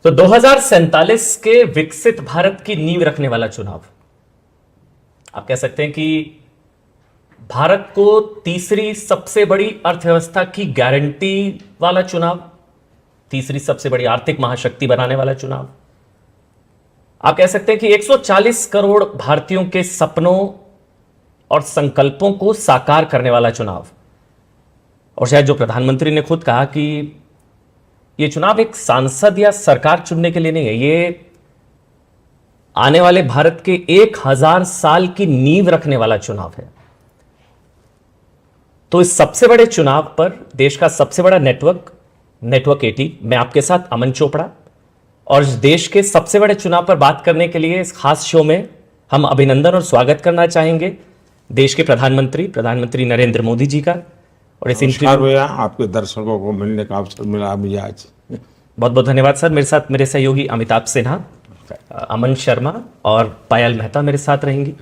तो 2047 के विकसित भारत की नींव रखने वाला चुनाव, आप कह सकते हैं कि भारत को तीसरी सबसे बड़ी अर्थव्यवस्था की गारंटी वाला चुनाव, तीसरी सबसे बड़ी आर्थिक महाशक्ति बनाने वाला चुनाव, आप कह सकते हैं कि 140 करोड़ भारतीयों के सपनों और संकल्पों को साकार करने वाला चुनाव। और शायद जो प्रधानमंत्री ने खुद कहा कि यह चुनाव एक सांसद या सरकार चुनने के लिए नहीं है, यह आने वाले भारत के 1000 साल की नींव रखने वाला चुनाव है। तो इस सबसे बड़े चुनाव पर देश का सबसे बड़ा नेटवर्क 80, मैं आपके साथ अमन चोपड़ा, और इस देश के सबसे बड़े चुनाव पर बात करने के लिए इस खास शो में हम अभिनंदन और स्वागत करना चाहेंगे देश के प्रधानमंत्री नरेंद्र मोदी जी का। और इस भैया, आपके दर्शकों को मिलने का अवसर मिला मुझे आज। बहुत बहुत धन्यवाद सर। मेरे साथ मेरे सहयोगी अमिताभ सिन्हा, अमन शर्मा और पायल मेहता मेरे साथ रहेंगी।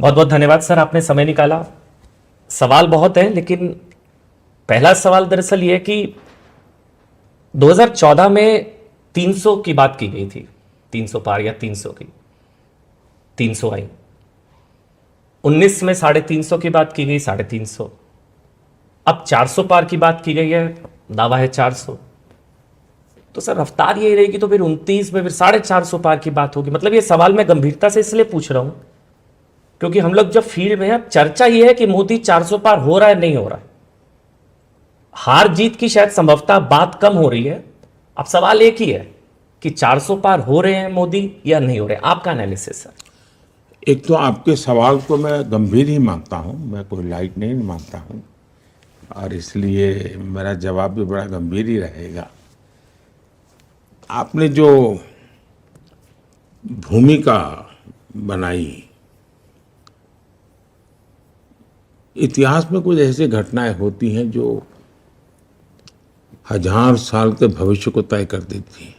बहुत बहुत धन्यवाद सर, आपने समय निकाला। सवाल बहुत है, लेकिन पहला सवाल दरअसल यह कि 2014 में 300 की बात की गई थी, 300 पार या 300 की, 300 आई। 19 में 350 की बात की गई, 350। अब 400 पार की बात की गई है, दावा है 400। तो सर रफ्तार यही रहेगी तो फिर 29 में फिर 450 पार की बात होगी। मतलब ये सवाल मैं गंभीरता से इसलिए पूछ रहा हूं क्योंकि हम लोग जब फील्ड में हैं, अब चर्चा ये है कि मोदी 400 पार हो रहा है नहीं हो रहा है। हार जीत की शायद संभवतः बात कम हो रही है। अब सवाल एक ही है कि 400 पार हो रहे हैं मोदी या नहीं हो रहे। आपका एनालिसिस सर। एक तो आपके सवाल को मैं गंभीर ही मानता हूं, मैं कोई लाइट नहीं मानता हूं, और इसलिए मेरा जवाब भी बड़ा गंभीर ही रहेगा। आपने जो भूमिका बनाई, इतिहास में कुछ ऐसी घटनाएं होती हैं जो 1000 साल के भविष्य को तय कर देती हैं,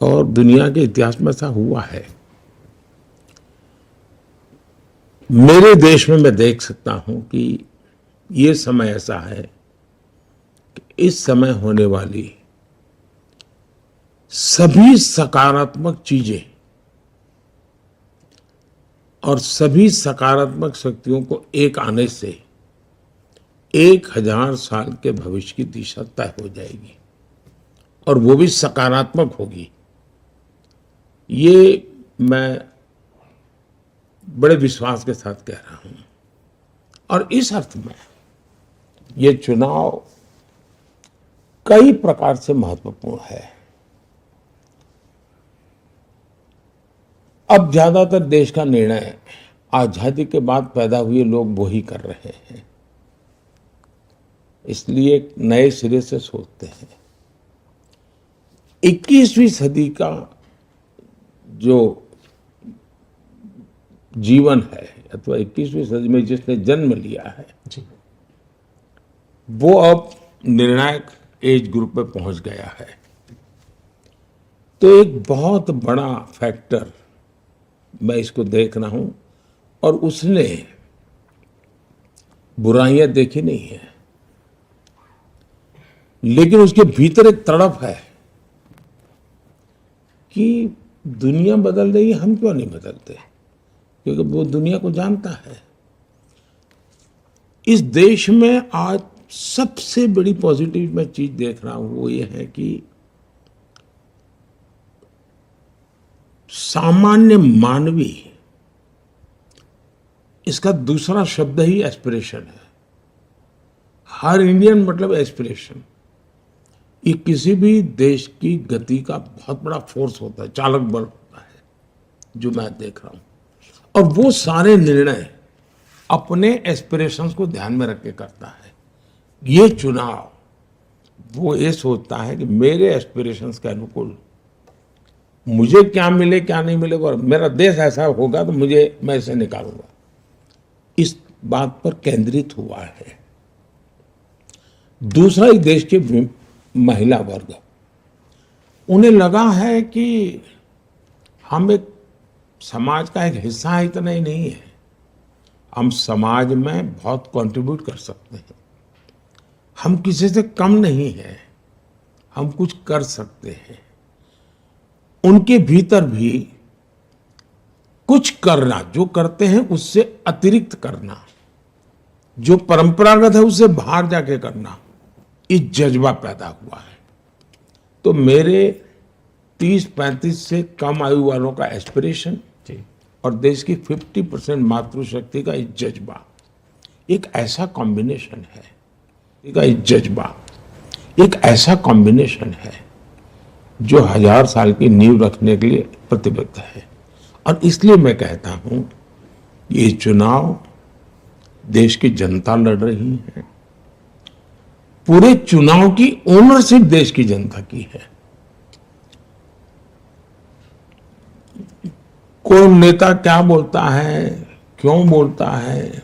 और दुनिया के इतिहास में ऐसा हुआ है। मेरे देश में मैं देख सकता हूं कि ये समय ऐसा है कि इस समय होने वाली सभी सकारात्मक चीजें और सभी सकारात्मक शक्तियों को एक आने से 1000 साल के भविष्य की दिशा तय हो जाएगी, और वो भी सकारात्मक होगी। ये मैं बड़े विश्वास के साथ कह रहा हूं। और इस अर्थ में ये चुनाव कई प्रकार से महत्वपूर्ण है। अब ज्यादातर देश का निर्णय आजादी के बाद पैदा हुए लोग वो ही कर रहे हैं, इसलिए नए सिरे से सोचते हैं। 21वीं सदी का जो जीवन है, अथवा 21वीं सदी में जिसने जन्म लिया है जी, वो अब निर्णायक एज ग्रुप में पहुंच गया है। तो एक बहुत बड़ा फैक्टर मैं इसको देख रहा हूं, और उसने बुराइयां देखी नहीं है, लेकिन उसके भीतर एक तड़प है कि दुनिया बदल रही है, हम क्यों नहीं बदलते, क्योंकि वो दुनिया को जानता है। इस देश में आज सबसे बड़ी पॉजिटिव मैं चीज देख रहा हूं वो ये है कि सामान्य मानवीय, इसका दूसरा शब्द ही एस्पिरेशन है। हर इंडियन मतलब एस्पिरेशन। ये किसी भी देश की गति का बहुत बड़ा फोर्स होता है, चालक बल होता है, जो मैं देख रहा हूं। और वो सारे निर्णय अपने एस्पिरेशंस को ध्यान में रख के करता है। ये चुनाव वो ये सोचता है कि मेरे एस्पिरेशंस के अनुकूल मुझे क्या मिले क्या नहीं मिले, और मेरा देश ऐसा होगा तो मैं इसे निकालूंगा, इस बात पर केंद्रित हुआ है। दूसरा, ही देश के महिला वर्ग, उन्हें लगा है कि हम एक समाज का एक हिस्सा है, इतना ही नहीं है, हम समाज में बहुत कंट्रीब्यूट कर सकते हैं। हम किसी से कम नहीं हैं, हम कुछ कर सकते हैं, उनके भीतर भी कुछ करना, जो करते हैं उससे अतिरिक्त करना, जो परंपरागत है उससे बाहर जाके करना, ये जज्बा पैदा हुआ है। तो मेरे 30-35 से कम आयु वालों का एस्पिरेशन जी। और देश की 50% मातृशक्ति का ये जज्बा, एक ऐसा कॉम्बिनेशन है, ये जज्बा एक ऐसा कॉम्बिनेशन है जो 1000 साल की नींव रखने के लिए प्रतिबद्ध है। और इसलिए मैं कहता हूं, ये चुनाव देश की जनता लड़ रही है, पूरे चुनाव की ओनरशिप देश की जनता की है। कोई नेता क्या बोलता है, क्यों बोलता है,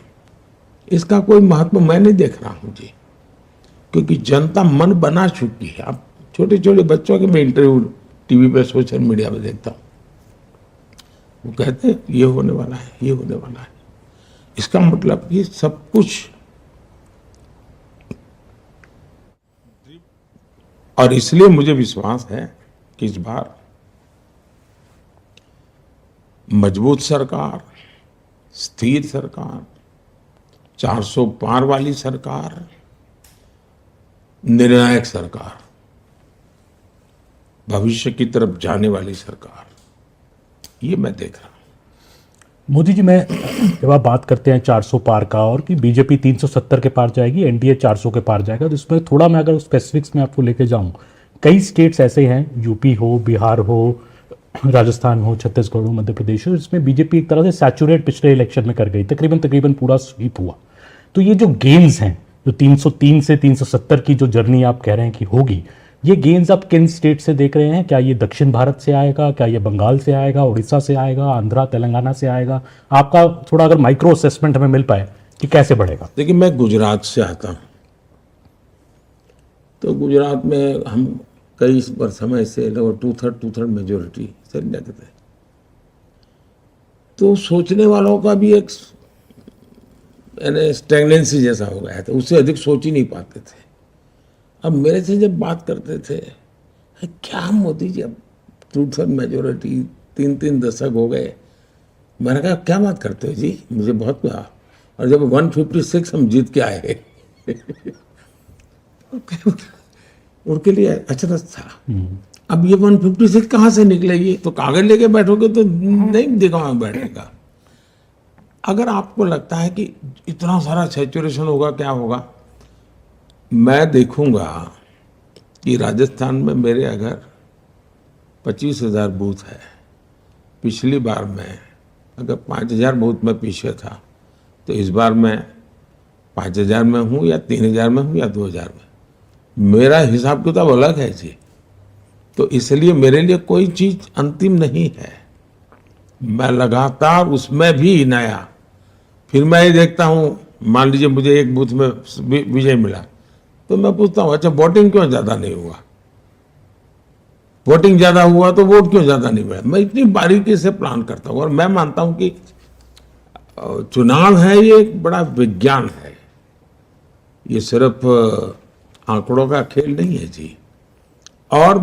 इसका कोई महत्व मैं नहीं देख रहा हूं जी, क्योंकि जनता मन बना चुकी है। अब छोटे छोटे बच्चों के मैं इंटरव्यू टीवी पे, सोशल मीडिया पे देखता हूं, वो कहते हैं ये होने वाला है, ये होने वाला है। इसका मतलब ये सब कुछ, और इसलिए मुझे विश्वास है कि इस बार मजबूत सरकार, स्थिर सरकार, 400 पार वाली सरकार, निर्णायक सरकार, भविष्य की तरफ जाने वाली सरकार, ये मैं देख रहा हूं। मोदी जी, मैं जब आप बात करते हैं 400 पार का और कि बीजेपी 370 के पार जाएगी, एनडीए 400 के पार जाएगा, तो इसमें थोड़ा मैं अगर स्पेसिफिक्स में आपको लेके जाऊं, कई स्टेट्स ऐसे हैं, यूपी हो, बिहार हो, राजस्थान हो, छत्तीसगढ़ हो, मध्य प्रदेश हो, इसमें बीजेपी एक तरह से सैचुरेट पिछले इलेक्शन में कर गई, तकरीबन पूरा स्वीप हुआ। तो ये जो गेन्स हैं, जो 303 से 370 की जो जर्नी आप कह रहे हैं कि होगी, ये गेन्स आप किन स्टेट से देख रहे हैं? क्या ये दक्षिण भारत से आएगा, क्या ये बंगाल से आएगा, उड़ीसा से आएगा, आंध्रा तेलंगाना से आएगा? आपका थोड़ा अगर माइक्रो असेसमेंट हमें मिल पाए कि कैसे बढ़ेगा। देखिए, मैं गुजरात से आता हूं, तो गुजरात में हम कई समय से लगभग 2/3 मेजोरिटी से लेते थे, तो सोचने वालों का भी एक स्टैग्नेंसी जैसा हो गया था, उससे अधिक सोच ही नहीं पाते थे। अब मेरे से जब बात करते थे, क्या मोदी जी अब 2/3 मेजोरिटी, 3 दशक हो गए, मैंने कहा क्या बात करते हो जी, मुझे बहुत प्यार। और जब 156 हम जीत के आए उनके लिए अचरज था। अब ये 156 कहाँ से निकलेगी? तो कागज लेके बैठोगे तो नहीं दिखावा बैठेगा। अगर आपको लगता है कि इतना सारा सैचुरेशन होगा, क्या होगा, मैं देखूंगा कि राजस्थान में मेरे अगर 25,000 बूथ है, पिछली बार मैं अगर 5,000 बूथ में पीछे था, तो इस बार मैं 5,000 में हूँ या 3,000 में हूँ या 2,000 में, मेरा हिसाब किताब अलग है जी। तो इसलिए मेरे लिए कोई चीज अंतिम नहीं है, मैं लगातार उसमें भी नया, फिर मैं ये देखता हूँ, मान लीजिए मुझे एक बूथ में विजय मिला, तो मैं पूछता हूँ अच्छा वोटिंग क्यों ज्यादा नहीं हुआ, वोटिंग ज्यादा हुआ तो वोट क्यों ज्यादा नहीं मिला। मैं इतनी बारीकी से प्लान करता हूँ, और मैं मानता हूँ कि चुनाव है ये एक बड़ा विज्ञान है, ये सिर्फ आंकड़ों का खेल नहीं है जी। और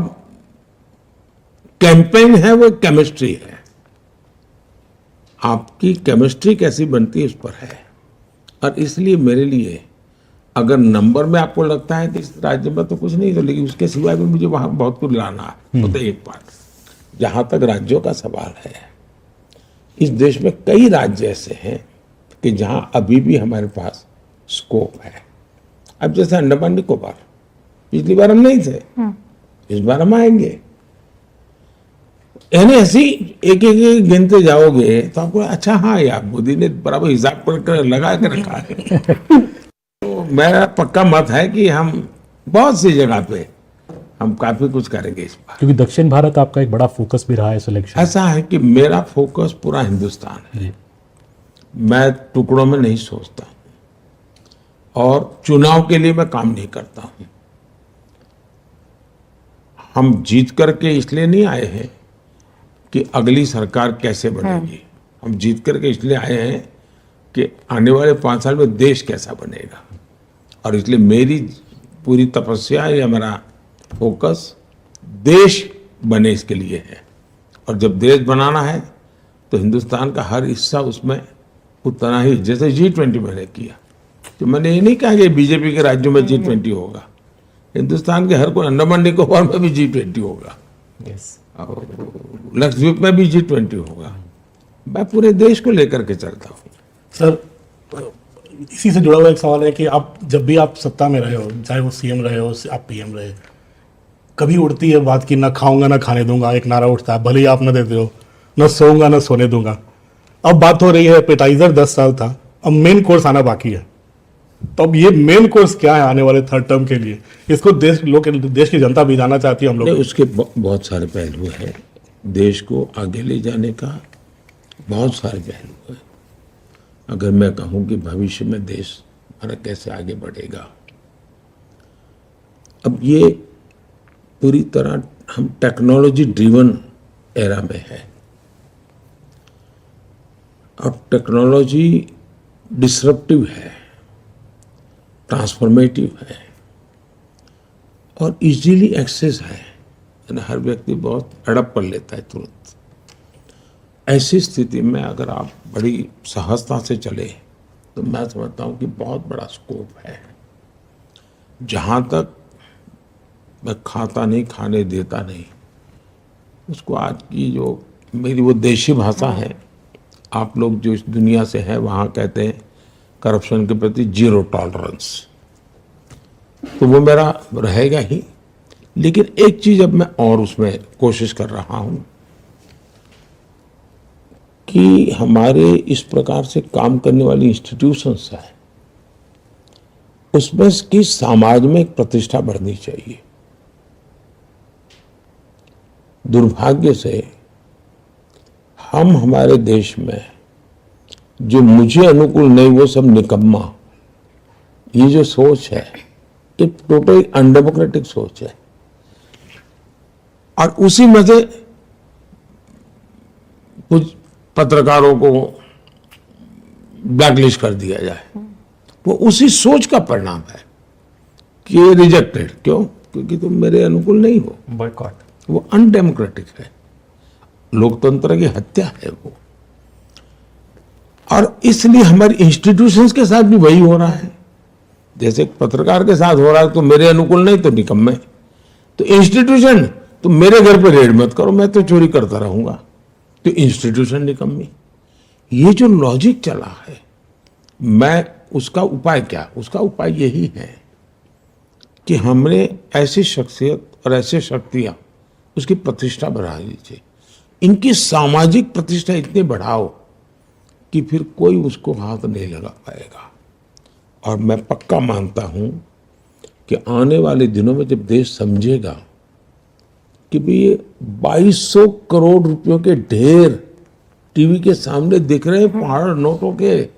कैंपेन है वो केमिस्ट्री है, आपकी केमिस्ट्री कैसी बनती है उस पर है। और इसलिए मेरे लिए अगर नंबर में आपको लगता है कि इस राज्य में तो कुछ नहीं, तो लेकिन उसके सिवाय भी मुझे वहां बहुत कुछ लाना है। तो एक बात, जहां तक राज्यों का सवाल है, इस देश में कई राज्य ऐसे हैं कि जहां अभी भी हमारे पास स्कोप है। अब जैसे अंडमान निकोबार, पिछली बार हम नहीं थे, इस बार हम आएंगे। यानी ऐसी एक एक गिनते जाओगे तो आपको अच्छा, हाँ यार मोदी ने बराबर हिसाब कर लगा के रखा है। तो मेरा पक्का मत है कि हम बहुत सी जगह पे हम काफी कुछ करेंगे इस बार, क्योंकि दक्षिण भारत आपका एक बड़ा फोकस भी रहा है सिलेक्शन। ऐसा है कि मेरा फोकस पूरा हिंदुस्तान है, मैं टुकड़ों में नहीं सोचता और चुनाव के लिए मैं काम नहीं करता हूं। हम जीत करके इसलिए नहीं आए हैं कि अगली सरकार कैसे बनेगी, हम जीत करके इसलिए आए हैं कि आने वाले 5 साल में देश कैसा बनेगा। और इसलिए मेरी पूरी तपस्या या मेरा फोकस देश बने इसके लिए है। और जब देश बनाना है तो हिंदुस्तान का हर हिस्सा उसमें उतना ही, जैसे G20 मैंने किया, तो मैंने ये नहीं कहा कि बीजेपी के राज्यों में G20 होगा, हिंदुस्तान के हर कोई, अंडमान निकोबार में भी G20 होगा, यस, और लक्षद्वीप में भी G20 होगा। मैं पूरे देश को लेकर के चलता हूँ। सर, इसी से जुड़ा हुआ एक सवाल है कि आप जब भी आप सत्ता में रहे हो, चाहे वो सीएम रहे हो, आप पीएम रहे, कभी उड़ती है बात कि ना खाऊंगा ना खाने दूंगा, एक नारा उठता है, भले ही आप ना देते हो, ना सोऊंगा ना सोने दूंगा। अब बात हो रही है एपेटाइजर 10 साल था, अब मेन कोर्स आना बाकी है। तो अब ये मेन कोर्स क्या है आने वाले थर्ड टर्म के लिए? इसको देश की जनता भी जानना चाहती है हम लोग। नहीं, उसके बहुत सारे पहलू हैं। देश को आगे ले जाने का बहुत सारे पहलू हैं। अगर मैं कहूँ कि भविष्य में देश हमारा कैसे आगे बढ़ेगा, अब ये पूरी तरह हम टेक्नोलॉजी ड्रिवन एरा में है, और टेक्नोलॉजी डिसरप्टिव है, ट्रांसफॉर्मेटिव है और इजीली एक्सेस है, यानी हर व्यक्ति बहुत अडप कर लेता है तुरंत। ऐसी स्थिति में अगर आप बड़ी सहजता से चले तो मैं समझता हूँ कि बहुत बड़ा स्कोप है। जहाँ तक मैं खाता नहीं, खाने देता नहीं, उसको आज की जो मेरी वो देशी भाषा है, आप लोग जो इस दुनिया से हैं वहाँ कहते हैं करप्शन के प्रति जीरो टॉलरेंस, तो वो मेरा रहेगा ही। लेकिन एक चीज अब मैं और उसमें कोशिश कर रहा हूं कि हमारे इस प्रकार से काम करने वाली इंस्टीट्यूशंस है, उसमें की समाज में एक प्रतिष्ठा बढ़नी चाहिए। दुर्भाग्य से हम हमारे देश में जो मुझे अनुकूल नहीं वो सब निकम्मा, ये जो सोच है ये टोटली अनडेमोक्रेटिक सोच है, और उसी में से कुछ पत्रकारों को ब्लैकलिस्ट कर दिया जाए, वो उसी सोच का परिणाम है कि ये रिजेक्टेड। क्यों? क्योंकि तुम मेरे अनुकूल नहीं हो। बॉयकॉट, वो अनडेमोक्रेटिक है, लोकतंत्र की हत्या है वो। और इसलिए हमारी इंस्टीट्यूशंस के साथ भी वही हो रहा है। जैसे पत्रकार के साथ हो रहा है, तो मेरे अनुकूल नहीं तो निकम्मे। तो इंस्टीट्यूशन, तो मेरे घर पे रेड मत करो, मैं तो चोरी करता रहूंगा, तो इंस्टीट्यूशन निकम्मी। ये जो लॉजिक चला है, मैं उसका उपाय क्या? उसका उपाय यही है कि हमने ऐसी शख्सियत और ऐसे शक्तियां, उसकी प्रतिष्ठा बढ़ा लीजिए, इनकी सामाजिक प्रतिष्ठा इतनी बढ़ाओ कि फिर कोई उसको हाथ नहीं लगा पाएगा। और मैं पक्का मानता हूं कि आने वाले दिनों में जब देश समझेगा कि भाई ये 2200 करोड़ रुपयों के ढेर टीवी के सामने दिख रहे हैं पहाड़ नोटों के,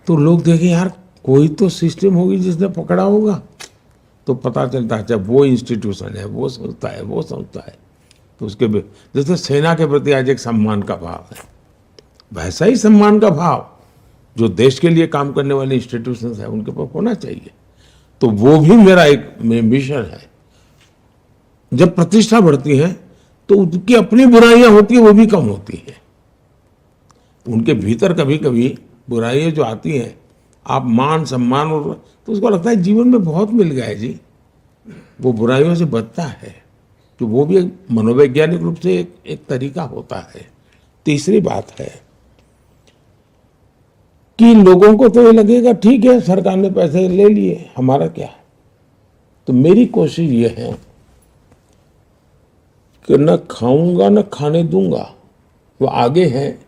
तो लोग देखें यार कोई तो सिस्टम होगी जिसने पकड़ा होगा, तो पता चलता है जब वो इंस्टीट्यूशन है, वो संस्था है, वो संस्था है, तो उसके जैसे सेना के प्रति आज एक सम्मान का भाव है, वैसा ही सम्मान का भाव जो देश के लिए काम करने वाले इंस्टीट्यूशन है उनके पास होना चाहिए। तो वो भी मेरा एक मिशन है। जब प्रतिष्ठा बढ़ती है तो उनकी अपनी बुराइयां होती है, वो भी कम होती है। उनके भीतर कभी कभी बुराइयां जो आती हैं, आप मान सम्मान और, तो उसको लगता है जीवन में बहुत मिल गया है जी, वो बुराइयों से बचता है। तो वो भी एक मनोवैज्ञानिक रूप से एक तरीका होता है। तीसरी बात है कि लोगों को तो ये लगेगा ठीक है सरकार ने पैसे ले लिए, हमारा क्या। तो मेरी कोशिश ये है कि न खाऊंगा न खाने दूंगा, वो आगे है,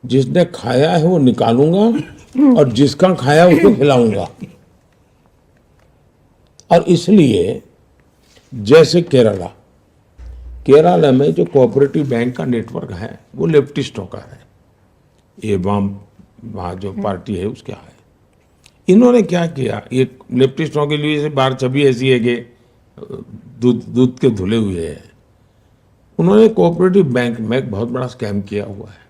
जिसने खाया है वो निकालूंगा और जिसका खाया उसको खिलाऊंगा। और इसलिए जैसे केरला में जो कोऑपरेटिव बैंक का नेटवर्क है वो लेफ्टिस्टों का है, ये वाम वहाँ जो पार्टी है उसका है। इन्होंने क्या किया, ये लेफ्टिस्टों के लिए बार छवि ऐसी है कि दूध के धुले हुए हैं। उन्होंने कोऑपरेटिव बैंक में एक बहुत बड़ा स्कैम किया हुआ है।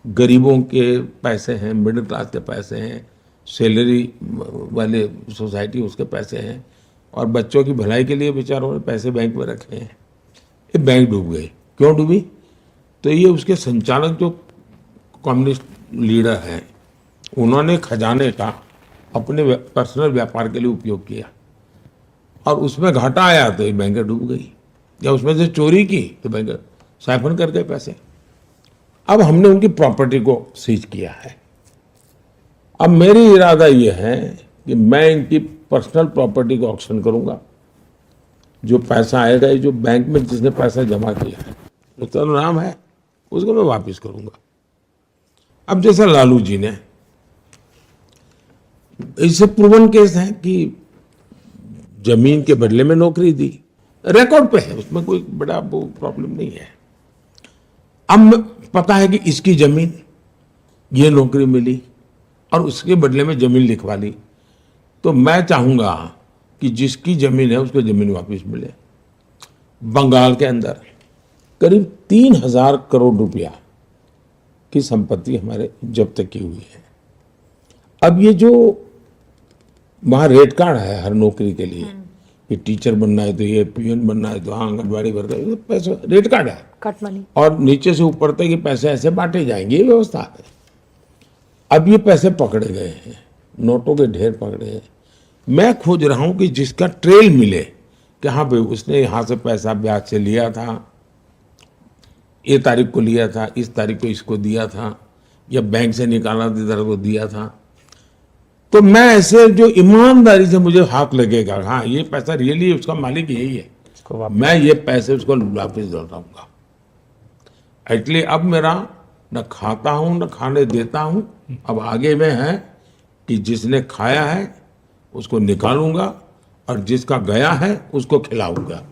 गरीबों के पैसे हैं, मिडिल क्लास के पैसे हैं, सैलरी वाले सोसाइटी उसके पैसे हैं, और बच्चों की भलाई के लिए बेचारों ने पैसे बैंक में रखे हैं, ये बैंक डूब गई। क्यों डूबी? तो ये उसके संचालक जो कम्युनिस्ट लीडर हैं, उन्होंने खजाने का अपने पर्सनल व्यापार के लिए उपयोग किया और उसमें घाटा आया तो ये बैंक डूब गई, या उसमें से चोरी की तो बैंक साइफन कर गए पैसे। अब हमने उनकी प्रॉपर्टी को सीज किया है। अब मेरी इरादा यह है कि मैं इनकी पर्सनल प्रॉपर्टी को ऑक्शन करूंगा। जो पैसा आएगा, ये जो बैंक में जिसने पैसा जमा किया है उसका नाम है, उसको मैं वापस करूंगा। अब जैसा लालू जी ने, इससे प्रूवन केस है कि जमीन के बदले में नौकरी दी, रिकॉर्ड पे है, उसमें कोई बड़ा वो प्रॉब्लम नहीं है। अब पता है कि इसकी जमीन, ये नौकरी मिली और उसके बदले में जमीन लिखवा ली, तो मैं चाहूंगा कि जिसकी जमीन है उसको जमीन वापस मिले। बंगाल के अंदर करीब 3,000 करोड़ रुपया की संपत्ति हमारे जब्त की हुई है। अब ये जो वहाँ रेट कार्ड है हर नौकरी के लिए कि टीचर बनना है तो ये, पीएन बनना है तो हाँ, आंगनबाड़ी वर्कर, पैसा रेट कार्ड है, कट मनी, और नीचे से ऊपर तक ये पैसे ऐसे बांटे जाएंगे, ये व्यवस्था है। अब ये पैसे पकड़े गए हैं, नोटों के ढेर पकड़े हैं। मैं खोज रहा हूं कि जिसका ट्रेल मिले कि हाँ भाई उसने यहाँ से पैसा ब्याज से लिया था, ये तारीख को लिया था, इस तारीख को इसको दिया था, या बैंक से निकाला इधर को दिया था, तो मैं ऐसे जो ईमानदारी से मुझे हाथ लगेगा हाँ ये पैसा रियली उसका मालिक यही है, मैं ये पैसे उसको वापस लौटाऊंगा। इसलिए अब मेरा न खाता हूं न खाने देता हूं, अब आगे में है कि जिसने खाया है उसको निकालूंगा और जिसका गया है उसको खिलाऊंगा।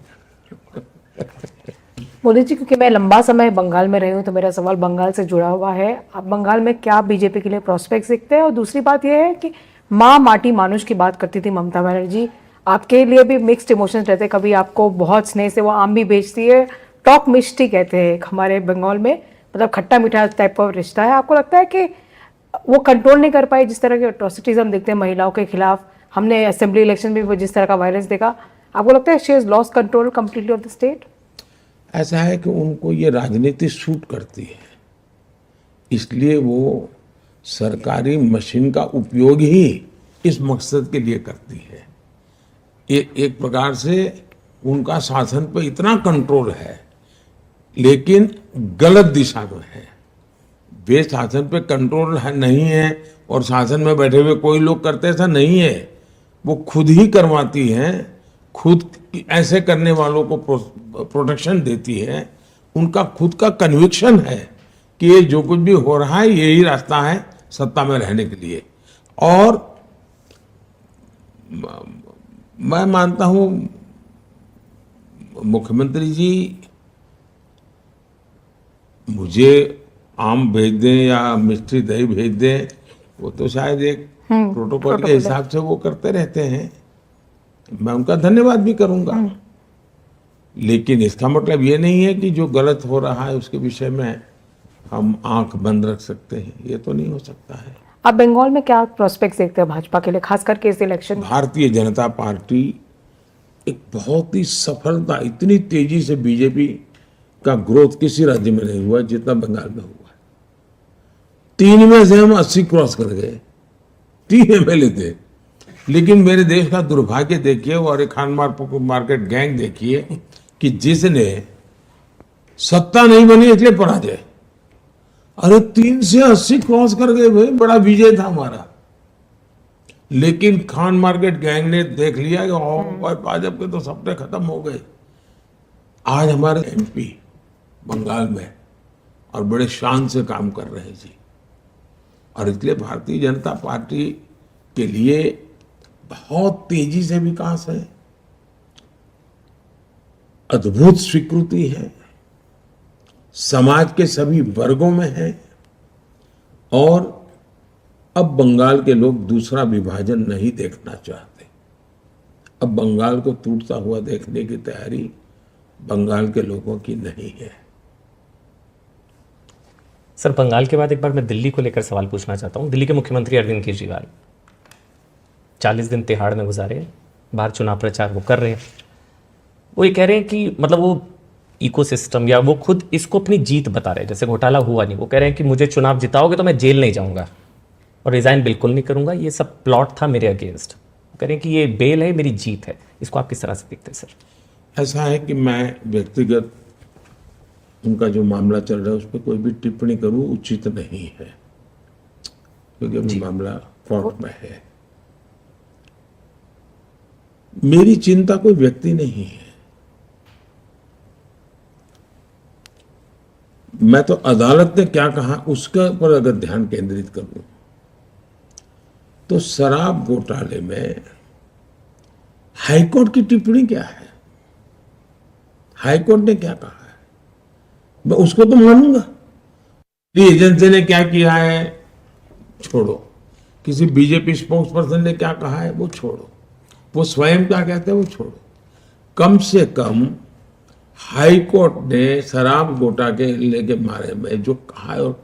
मोदी जी, क्योंकि मैं लंबा समय बंगाल में रही हूँ तो मेरा सवाल बंगाल से जुड़ा हुआ है। आप बंगाल में क्या बीजेपी के लिए प्रोस्पेक्ट्स दिखते हैं? और दूसरी बात यह है कि माँ माटी मानुष की बात करती थी ममता बनर्जी, आपके लिए भी मिक्स्ड इमोशंस रहते हैं। कभी आपको बहुत स्नेह से वो आम भी बेचती है, टॉक मिष्टी कहते हैं हमारे बंगाल में, मतलब खट्टा मीठा टाइप का रिश्ता है। आपको लगता है कि वो कंट्रोल नहीं कर पाई जिस तरह के अट्रॉसिटीज हम देखते हैं महिलाओं के खिलाफ? हमने असेंबली इलेक्शन में भी जिस तरह का वायलेंस देखा, आपको लगता है she has lost control completely off the state? ऐसा है कि उनको ये राजनीति सूट करती है, इसलिए वो सरकारी मशीन का उपयोग ही इस मकसद के लिए करती है। एक प्रकार से उनका शासन पर इतना कंट्रोल है, लेकिन गलत दिशा में है। वे शासन पे कंट्रोल नहीं है और शासन में बैठे हुए कोई लोग करते, ऐसा नहीं है। वो खुद ही करवाती हैं, खुद ऐसे करने वालों को प्रोटेक्शन देती है। उनका खुद का कन्विक्शन है कि ये जो कुछ भी हो रहा है यही रास्ता है सत्ता में रहने के लिए। और मैं मानता हूं मुख्यमंत्री जी मुझे आम भेज दें या मिष्टी दही भेज दें, वो तो शायद एक प्रोटोकॉल के हिसाब से वो करते रहते हैं, मैं उनका धन्यवाद भी करूंगा। लेकिन इसका मतलब ये नहीं है कि जो गलत हो रहा है उसके विषय में हम आंख बंद रख सकते हैं, ये तो नहीं हो सकता है। आप बंगाल में क्या प्रोस्पेक्ट्स देखते हैं भाजपा के लिए, खास करके इस इलेक्शन? भारतीय जनता पार्टी एक बहुत ही सफलता, इतनी तेजी से बीजेपी का ग्रोथ किसी राज्य में नहीं हुआ जितना बंगाल में हुआ। 3 में से हम 80 क्रॉस कर गए, 3 एमएलए थे। लेकिन मेरे देश का दुर्भाग्य देखिए और एक खान मार्केट गैंग देखिए कि जिसने सत्ता नहीं बनी इसलिए पराजय, अरे 3 से 80 क्रॉस कर गए भाई, बड़ा विजय था हमारा। लेकिन खान मार्केट गैंग ने देख लिया कि भाजपा के तो सपने खत्म हो गए। आज हमारे एमपी बंगाल में और बड़े शान से काम कर रहे हैं जी। और इसलिए भारतीय जनता पार्टी के लिए बहुत तेजी से विकास है, अद्भुत स्वीकृति है, समाज के सभी वर्गों में है। और अब बंगाल के लोग दूसरा विभाजन नहीं देखना चाहते। अब बंगाल को टूटता हुआ देखने की तैयारी बंगाल के लोगों की नहीं है। सर, बंगाल के बाद एक बार मैं दिल्ली को लेकर सवाल पूछना चाहता हूं। दिल्ली के मुख्यमंत्री अरविंद केजरीवाल 40 दिन तिहाड़ में गुजारे, बाहर चुनाव प्रचार वो कर रहे हैं, वो ये कह रहे हैं कि मतलब वो इकोसिस्टम या वो खुद इसको अपनी जीत बता रहे हैं, जैसे घोटाला हुआ नहीं, वो कह रहे हैं कि मुझे चुनाव जिताओगे तो मैं जेल नहीं जाऊंगा और रिजाइन बिल्कुल नहीं करूंगा, ये सब प्लॉट था मेरे अगेंस्ट। वो कह रहे हैं कि ये बेल है, मेरी जीत है। इसको आप किस तरह से देखते हैं सर? ऐसा है कि मैं व्यक्तिगत उनका जो मामला चल रहा है उस पर कोई भी टिप्पणी करूं उचित नहीं है, क्योंकि अभी मामला कोर्ट में है। मेरी चिंता कोई व्यक्ति नहीं है, मैं तो अदालत ने क्या कहा उसके पर अगर ध्यान केंद्रित करूं तो शराब घोटाले में हाईकोर्ट की टिप्पणी क्या है, हाईकोर्ट ने क्या कहा है, मैं उसको तो मानूंगा। एजेंसी ने क्या किया है छोड़ो, किसी बीजेपी स्पोक्स पर्सन ने क्या कहा है वो छोड़ो, वो स्वयं क्या कहते हैं वो छोड़ो। कम से कम हाई कोर्ट ने शराब घोटाले के बारे में जो कहा है और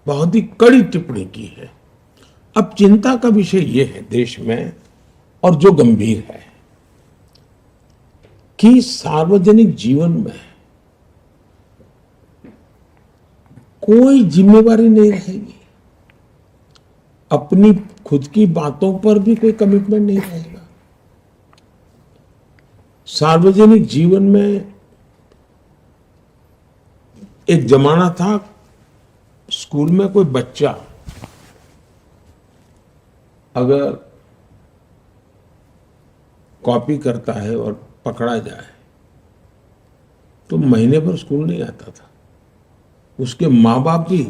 बहुत ही कड़ी टिप्पणी की है। अब चिंता का विषय ये है देश में और जो गंभीर है कि सार्वजनिक जीवन में कोई जिम्मेवारी नहीं रहेगी, अपनी खुद की बातों पर भी कोई कमिटमेंट नहीं रहेगा। सार्वजनिक जीवन में एक जमाना था, स्कूल में कोई बच्चा अगर कॉपी करता है और पकड़ा जाए तो महीने भर स्कूल नहीं आता था, उसके माँ बाप भी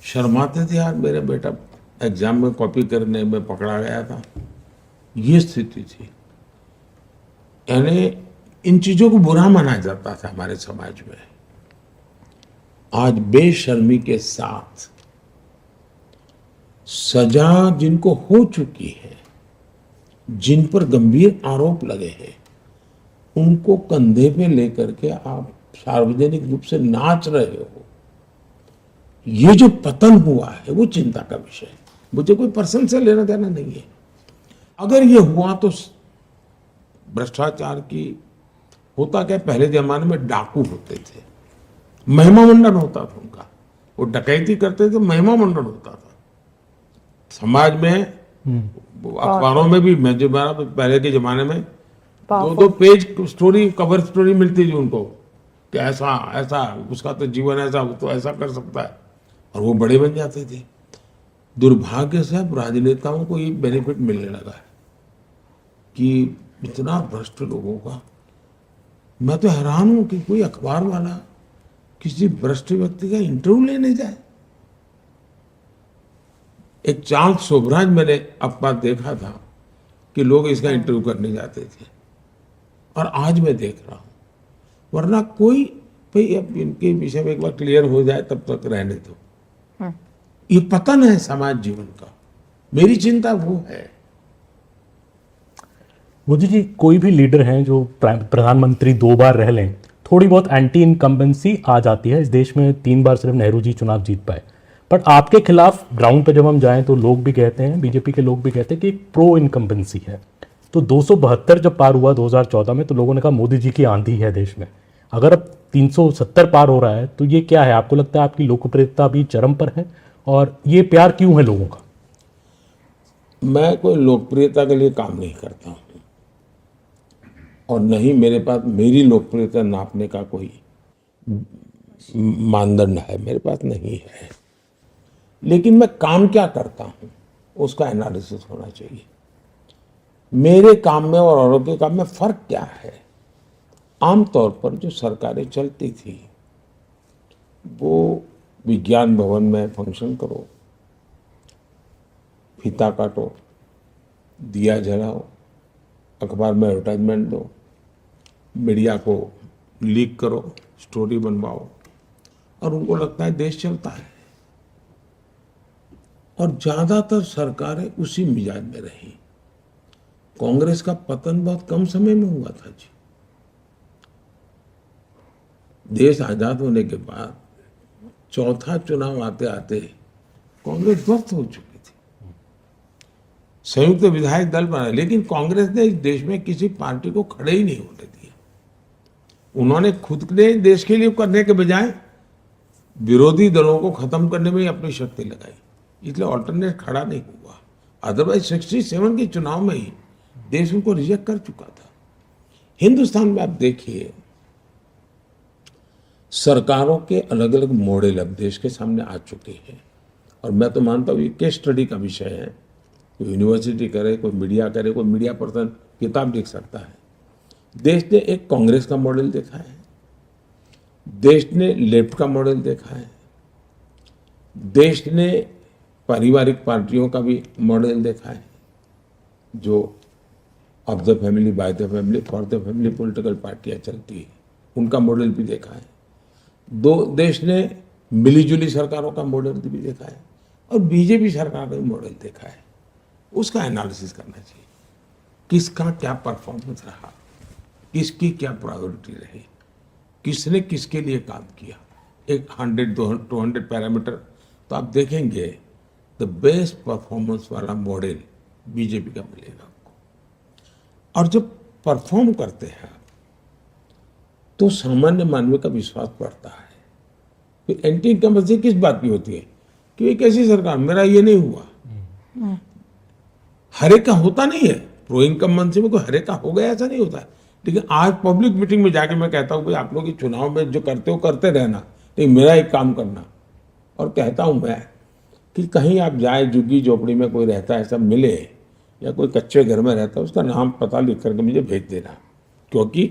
शर्माते थे, यार मेरा बेटा एग्जाम में कॉपी करने में पकड़ा गया था। ये स्थिति थी, यानी इन चीजों को बुरा माना जाता था हमारे समाज में। आज बेशर्मी के साथ सजा जिनको हो चुकी है, जिन पर गंभीर आरोप लगे हैं, उनको कंधे पे लेकर के आप सार्वजनिक रूप से नाच रहे हो, ये जो पतन हुआ है वो चिंता का विषय है। मुझे कोई पर्सन से लेना देना नहीं है। अगर ये हुआ तो भ्रष्टाचार की होता क्या, पहले जमाने में डाकू होते थे, महिमा मंडन होता था उनका, वो डकैती करते थे, महिमा मंडन होता था समाज में। अखबारों में भी मैं जो पहले के जमाने में दो पेज स्टोरी, कवर स्टोरी मिलती थी उनको कि ऐसा ऐसा उसका तो जीवन ऐसा, वो तो ऐसा कर सकता है, और वो बड़े बन जाते थे। दुर्भाग्य से अब राजनेताओं को ये बेनिफिट मिलने लगा है कि इतना भ्रष्ट लोगों का। मैं तो हैरान हूं कि कोई अखबार वाला किसी भ्रष्ट व्यक्ति का इंटरव्यू लेने जाए। एक चार्ल्स शोभराज मैंने अखबार देखा था कि लोग इसका इंटरव्यू करने जाते थे, और आज मैं देख रहा हूं, वरना कोई भाई अब इनके विषय में एक बार क्लियर हो जाए तब तक रहने दो। ये पतन है समाज जीवन का, मेरी चिंता वो है। मोदी जी, कोई भी लीडर हैं जो प्रधानमंत्री 2 बार रह लें, थोड़ी बहुत एंटी इनकम्बेंसी आ जाती है। इस देश में 3 बार सिर्फ नेहरू जी चुनाव जीत पाए, बट आपके खिलाफ ग्राउंड पे जब हम जाएं तो लोग भी कहते हैं, बीजेपी के लोग भी कहते हैं कि एक प्रो इनकम्बेंसी है। तो 272 जब पार हुआ 2014 में, तो लोगों ने कहा मोदी जी की आंधी है देश में। अगर अब 370 पार हो रहा है तो ये क्या है? आपको लगता है आपकी लोकप्रियता भी चरम पर है, और ये प्यार क्यों है लोगों का? मैं कोई लोकप्रियता के लिए काम नहीं करता हूं, और नहीं मेरे पास मेरी लोकप्रियता नापने का कोई मानदंड है, मेरे पास नहीं है। लेकिन मैं काम क्या करता हूं उसका एनालिसिस होना चाहिए। मेरे काम में और औरों के काम में फर्क क्या है? आमतौर पर जो सरकारें चलती थी वो विज्ञान भवन में फंक्शन करो, फीता काटो, दिया जलाओ, अखबार में एडवर्टाइजमेंट दो, मीडिया को लीक करो, स्टोरी बनवाओ, और उनको लगता है देश चलता है। और ज्यादातर सरकारें उसी मिजाज में रही। कांग्रेस का पतन बहुत कम समय में हुआ था जी। देश आजाद होने के बाद चौथा चुनाव आते आते कांग्रेस ध्वस्त हो चुकी थी। संयुक्त विधायक दल बना, लेकिन कांग्रेस ने इस देश में किसी पार्टी को खड़े ही नहीं होने दिया। उन्होंने खुद ने देश के लिए करने के बजाय विरोधी दलों को खत्म करने में ही अपनी शक्ति लगाई, इसलिए ऑल्टरनेट खड़ा नहीं हुआ। अदरवाइज 67 के चुनाव में ही देश उनको रिजेक्ट कर चुका था। हिंदुस्तान में आप देखिए, सरकारों के अलग अलग मॉडल अब देश के सामने आ चुके हैं, और मैं तो मानता हूँ ये केस स्टडी का विषय है। कोई यूनिवर्सिटी करे, कोई मीडिया करे, कोई मीडिया पर्सन किताब लिख सकता है। देश ने एक कांग्रेस का मॉडल देखा है, देश ने लेफ्ट का मॉडल देखा है, देश ने पारिवारिक पार्टियों का भी मॉडल देखा है, जो of the family, by the family, for the family political पार्टियां चलती है, उनका मॉडल भी देखा है। देश ने मिलीजुली सरकारों का मॉडल भी देखा है, और बीजेपी सरकार का भी मॉडल देखा है। उसका एनालिसिस करना चाहिए, किसका क्या परफॉर्मेंस रहा, किसकी क्या प्रायोरिटी रही, किसने किसके लिए काम किया। एक 100-200 पैरामीटर तो आप देखेंगे, द बेस्ट परफॉर्मेंस वाला मॉडल बीजेपी का मिलेगा आपको। और जब परफॉर्म करते हैं तो सामान्य मानव का विश्वास बढ़ता है। फिर एंटी इनकम्बेंसी किस बात की होती है कि एक ऐसी सरकार, मेरा ये नहीं हुआ, हर एक का होता नहीं है। प्रो इनकम्बेंसी में कोई हर एक का हो गया ऐसा नहीं होता है। लेकिन आज पब्लिक मीटिंग में जाके मैं कहता हूँ भाई आप लोग चुनाव में जो करते हो करते रहना, लेकिन मेरा एक काम करना। और कहता हूँ मैं कि कहीं आप जाए, झुग्गी झोपड़ी में कोई रहता है, ऐसा मिले, या कोई कच्चे घर में रहता है, उसका नाम पता लिख करके मुझे भेज देना, क्योंकि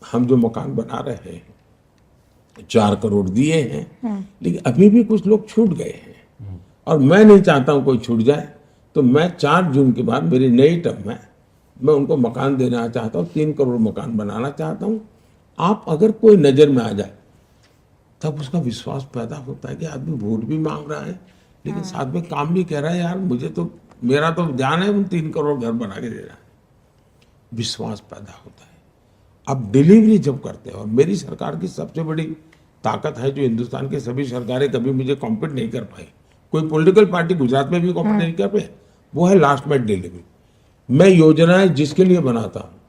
हम जो मकान बना रहे हैं 4 करोड़ दिए हैं, लेकिन अभी भी कुछ लोग छूट गए हैं, और मैं नहीं चाहता हूं कोई छूट जाए। तो मैं 4 जून के बाद मेरी नई टर्म में मैं उनको मकान देना चाहता हूं, 3 करोड़ मकान बनाना चाहता हूं। आप अगर कोई नजर में आ जाए तब उसका विश्वास पैदा होता है कि आदमी वोट भी मांग रहा है, लेकिन साथ में काम भी कह रहा है, यार मुझे तो, मेरा तो ध्यान है उन 3 करोड़ घर बना के दे रहा है। विश्वास पैदा होता है। अब डिलीवरी जब करते हैं, और मेरी सरकार की सबसे बड़ी ताकत है, जो हिंदुस्तान की सभी सरकारें कभी मुझे कॉम्पीट नहीं कर पाई, कोई पॉलिटिकल पार्टी गुजरात में भी कॉम्पीट नहीं कर पाई, वो है लास्ट माइल डिलीवरी। मैं योजनाएं जिसके लिए बनाता हूँ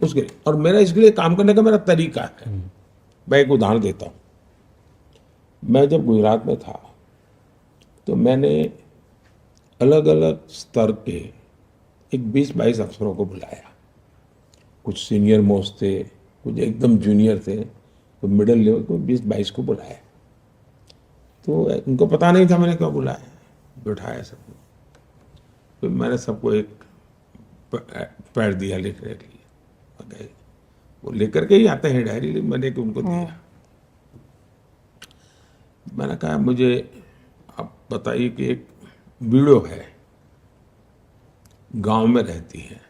उसके लिए, और मेरा इसके लिए काम करने का मेरा तरीका है। मैं एक उदाहरण देता हूँ। मैं जब गुजरात में था तो मैंने अलग अलग स्तर के एक 20-22 अफसरों को बुलाया। कुछ सीनियर मोस्ट थे, कुछ एकदम जूनियर थे, तो मिडिल लेवल को 20-22 को बुलाया। तो उनको पता नहीं था मैंने क्यों बुलाया, बिठाया सबको। तो मैंने सबको एक पैड दिया लिखने के लिए, गए वो लेकर के ही आते हैं डायरी, लेकिन मैंने कि उनको दिया। मैंने कहा मुझे आप बताइए कि एक वीडियो है, गांव में रहती है,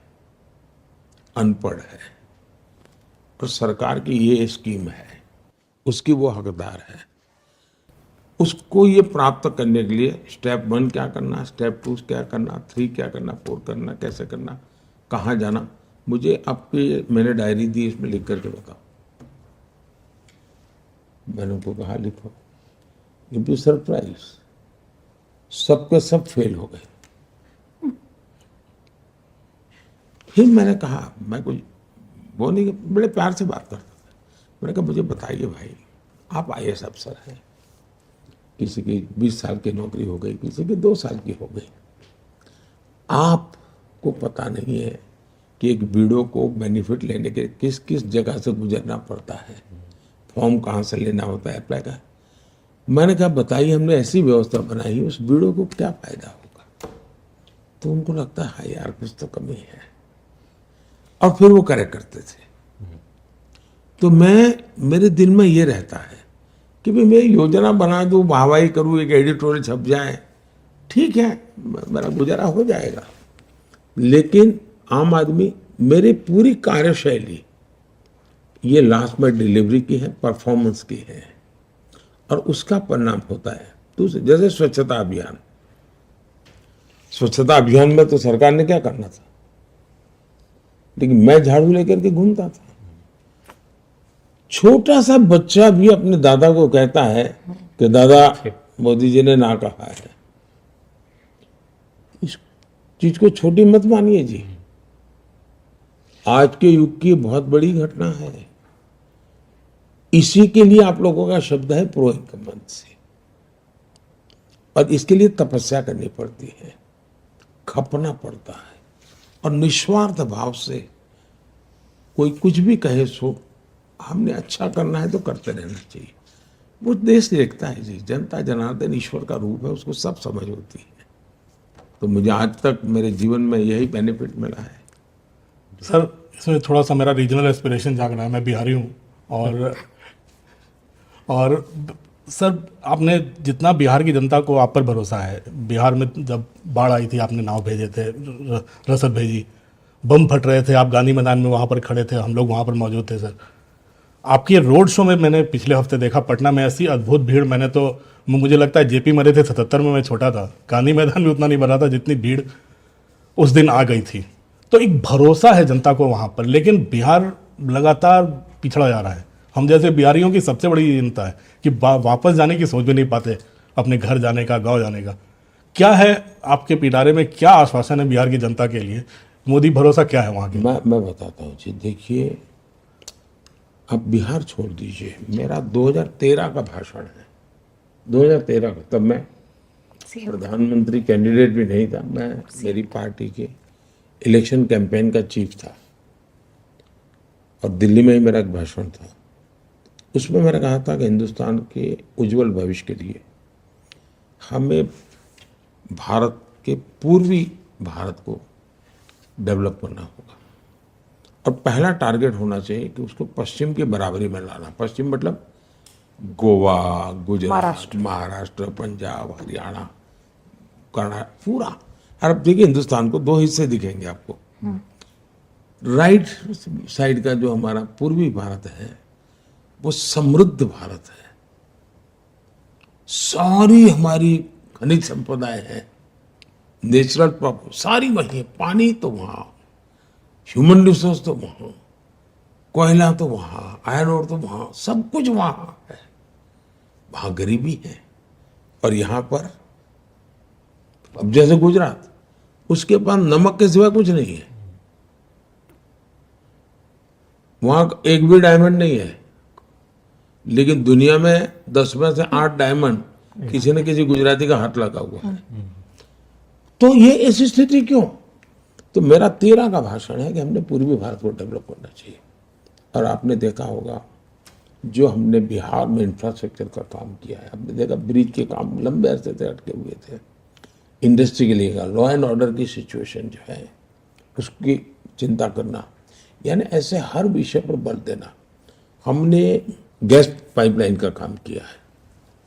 अनपढ़ है, और सरकार की ये स्कीम है, उसकी वो हकदार है। उसको ये प्राप्त करने के लिए स्टेप 1 क्या करना, स्टेप 2 क्या करना, 3 क्या करना, 4 करना, कैसे करना, कहाँ जाना, मुझे आपकी मैंने डायरी दी, इसमें लिख करके बताओ। मैंने उनको कहा लिखो। यू बी सरप्राइज, सबके सब फेल हो गए। फिर मैंने कहा, मैं कुछ वो नहीं, बड़े प्यार से बात करता था। मैंने कहा मुझे बताइए भाई, आप IAS अफसर हैं, किसी की 20 साल की नौकरी हो गई, किसी की 2 साल की हो गई, आपको पता नहीं है कि एक वीडियो को बेनिफिट लेने के किस किस जगह से गुजरना पड़ता है, फॉर्म कहाँ से लेना होता है, अप्लाई का। मैंने कहा बताइए, हमने ऐसी व्यवस्था बनाई, उस वीडियो को क्या फायदा होगा। तो उनको लगता है हाँ यार कुछ तो कमी है, और फिर वो करेक्ट करते थे। तो मेरे दिल में ये रहता है कि भाई मैं योजना बना दूं, वाहवाही करूं, एक एडिटोरियल छप जाए, ठीक है, मेरा गुजारा हो जाएगा। लेकिन आम आदमी, मेरी पूरी कार्यशैली ये लास्ट में डिलीवरी की है, परफॉर्मेंस की है, और उसका परिणाम होता है। दूसरे जैसे स्वच्छता अभियान, स्वच्छता अभियान में तो सरकार ने क्या करना था, लेकिन मैं झाड़ू लेकर के घूमता था। छोटा सा बच्चा भी अपने दादा को कहता है कि दादा मोदी जी ने ना कहा है। चीज को छोटी मत मानिए जी। आज के युग की बहुत बड़ी घटना है। इसी के लिए आप लोगों का शब्द है प्रो इनकम्बेंसी, और इसके लिए तपस्या करनी पड़ती है, खपना पड़ता है, और निस्वार्थ भाव से कोई कुछ भी कहे सो हमने अच्छा करना है तो करते रहना चाहिए। वो देश देखता है जी, जनता जनार्दन ईश्वर का रूप है, उसको सब समझ होती है। तो मुझे आज तक मेरे जीवन में यही बेनिफिट मिला है। सर इसमें थोड़ा सा मेरा रीजनल एस्पिरेशन जाग रहा है। मैं बिहारी हूँ और सर आपने जितना बिहार की जनता को आप पर भरोसा है, बिहार में जब बाढ़ आई थी आपने नाव भेजे थे, रसद भेजी, बम फट रहे थे, आप गांधी मैदान में वहाँ पर खड़े थे, हम लोग वहाँ पर मौजूद थे। सर आपकी रोड शो में मैंने पिछले हफ्ते देखा पटना में, ऐसी अद्भुत भीड़, मैंने तो मुझे लगता है जेपी मरे थे 77 में, मैं छोटा था, गांधी मैदान भी उतना नहीं भरा था जितनी भीड़ उस दिन आ गई थी। तो एक भरोसा है जनता को वहाँ पर, लेकिन बिहार लगातार पिछड़ा जा रहा है। हम जैसे बिहारियों की सबसे बड़ी चिंता है कि वापस जाने की सोच भी नहीं पाते, अपने घर जाने का, गांव जाने का। क्या है आपके पिटारे में, क्या आश्वासन है बिहार की जनता के लिए? मोदी भरोसा क्या है वहाँ के? मैं बताता हूँ जी। देखिए, अब बिहार छोड़ दीजिए, मेरा 2013 का भाषण है, 2013 का। तब मैं प्रधानमंत्री कैंडिडेट भी नहीं था, मैं मेरी पार्टी के इलेक्शन कैंपेन का चीफ था, और दिल्ली में ही मेरा एक भाषण था। उसमें मैंने कहा था कि हिंदुस्तान के उज्जवल भविष्य के लिए हमें भारत के पूर्वी भारत को डेवलप करना होगा, और पहला टारगेट होना चाहिए कि उसको पश्चिम के बराबरी में लाना। पश्चिम मतलब गोवा, गुजरात, महाराष्ट्र, पंजाब, हरियाणा, कर्नाटक, पूरा। और अब देखिए, हिंदुस्तान को दो हिस्से दिखेंगे आपको। राइट साइड का जो हमारा पूर्वी भारत है वो समृद्ध भारत है, सारी हमारी खनिज संपदाएं हैं, नेचुरल प्रॉपर्टी सारी वही है, पानी तो वहाँ, ह्यूमन रिसोर्स तो वहाँ, कोयला तो वहाँ, आयरन ओर तो वहाँ, सब कुछ वहाँ है। वहाँ गरीबी है, और यहाँ पर अब जैसे गुजरात, उसके पास नमक के सिवा कुछ नहीं है, वहाँ एक भी डायमंड नहीं है, लेकिन दुनिया में 10 में से 8 डायमंड किसी न किसी गुजराती का हाथ लगा हुआ है। तो ये ऐसी स्थिति क्यों? तो मेरा 13 का भाषण है कि हमने पूर्वी भारत को डेवलप करना चाहिए। और आपने देखा होगा जो हमने बिहार में इंफ्रास्ट्रक्चर का काम किया है, आपने देखा ब्रिज के काम लंबे अरसे से अटके हुए थे, इंडस्ट्री के लिए लॉ एंड ऑर्डर की सिचुएशन जो है उसकी चिंता करना, यानी ऐसे हर विषय पर बल देना। हमने गैस पाइपलाइन का काम किया है,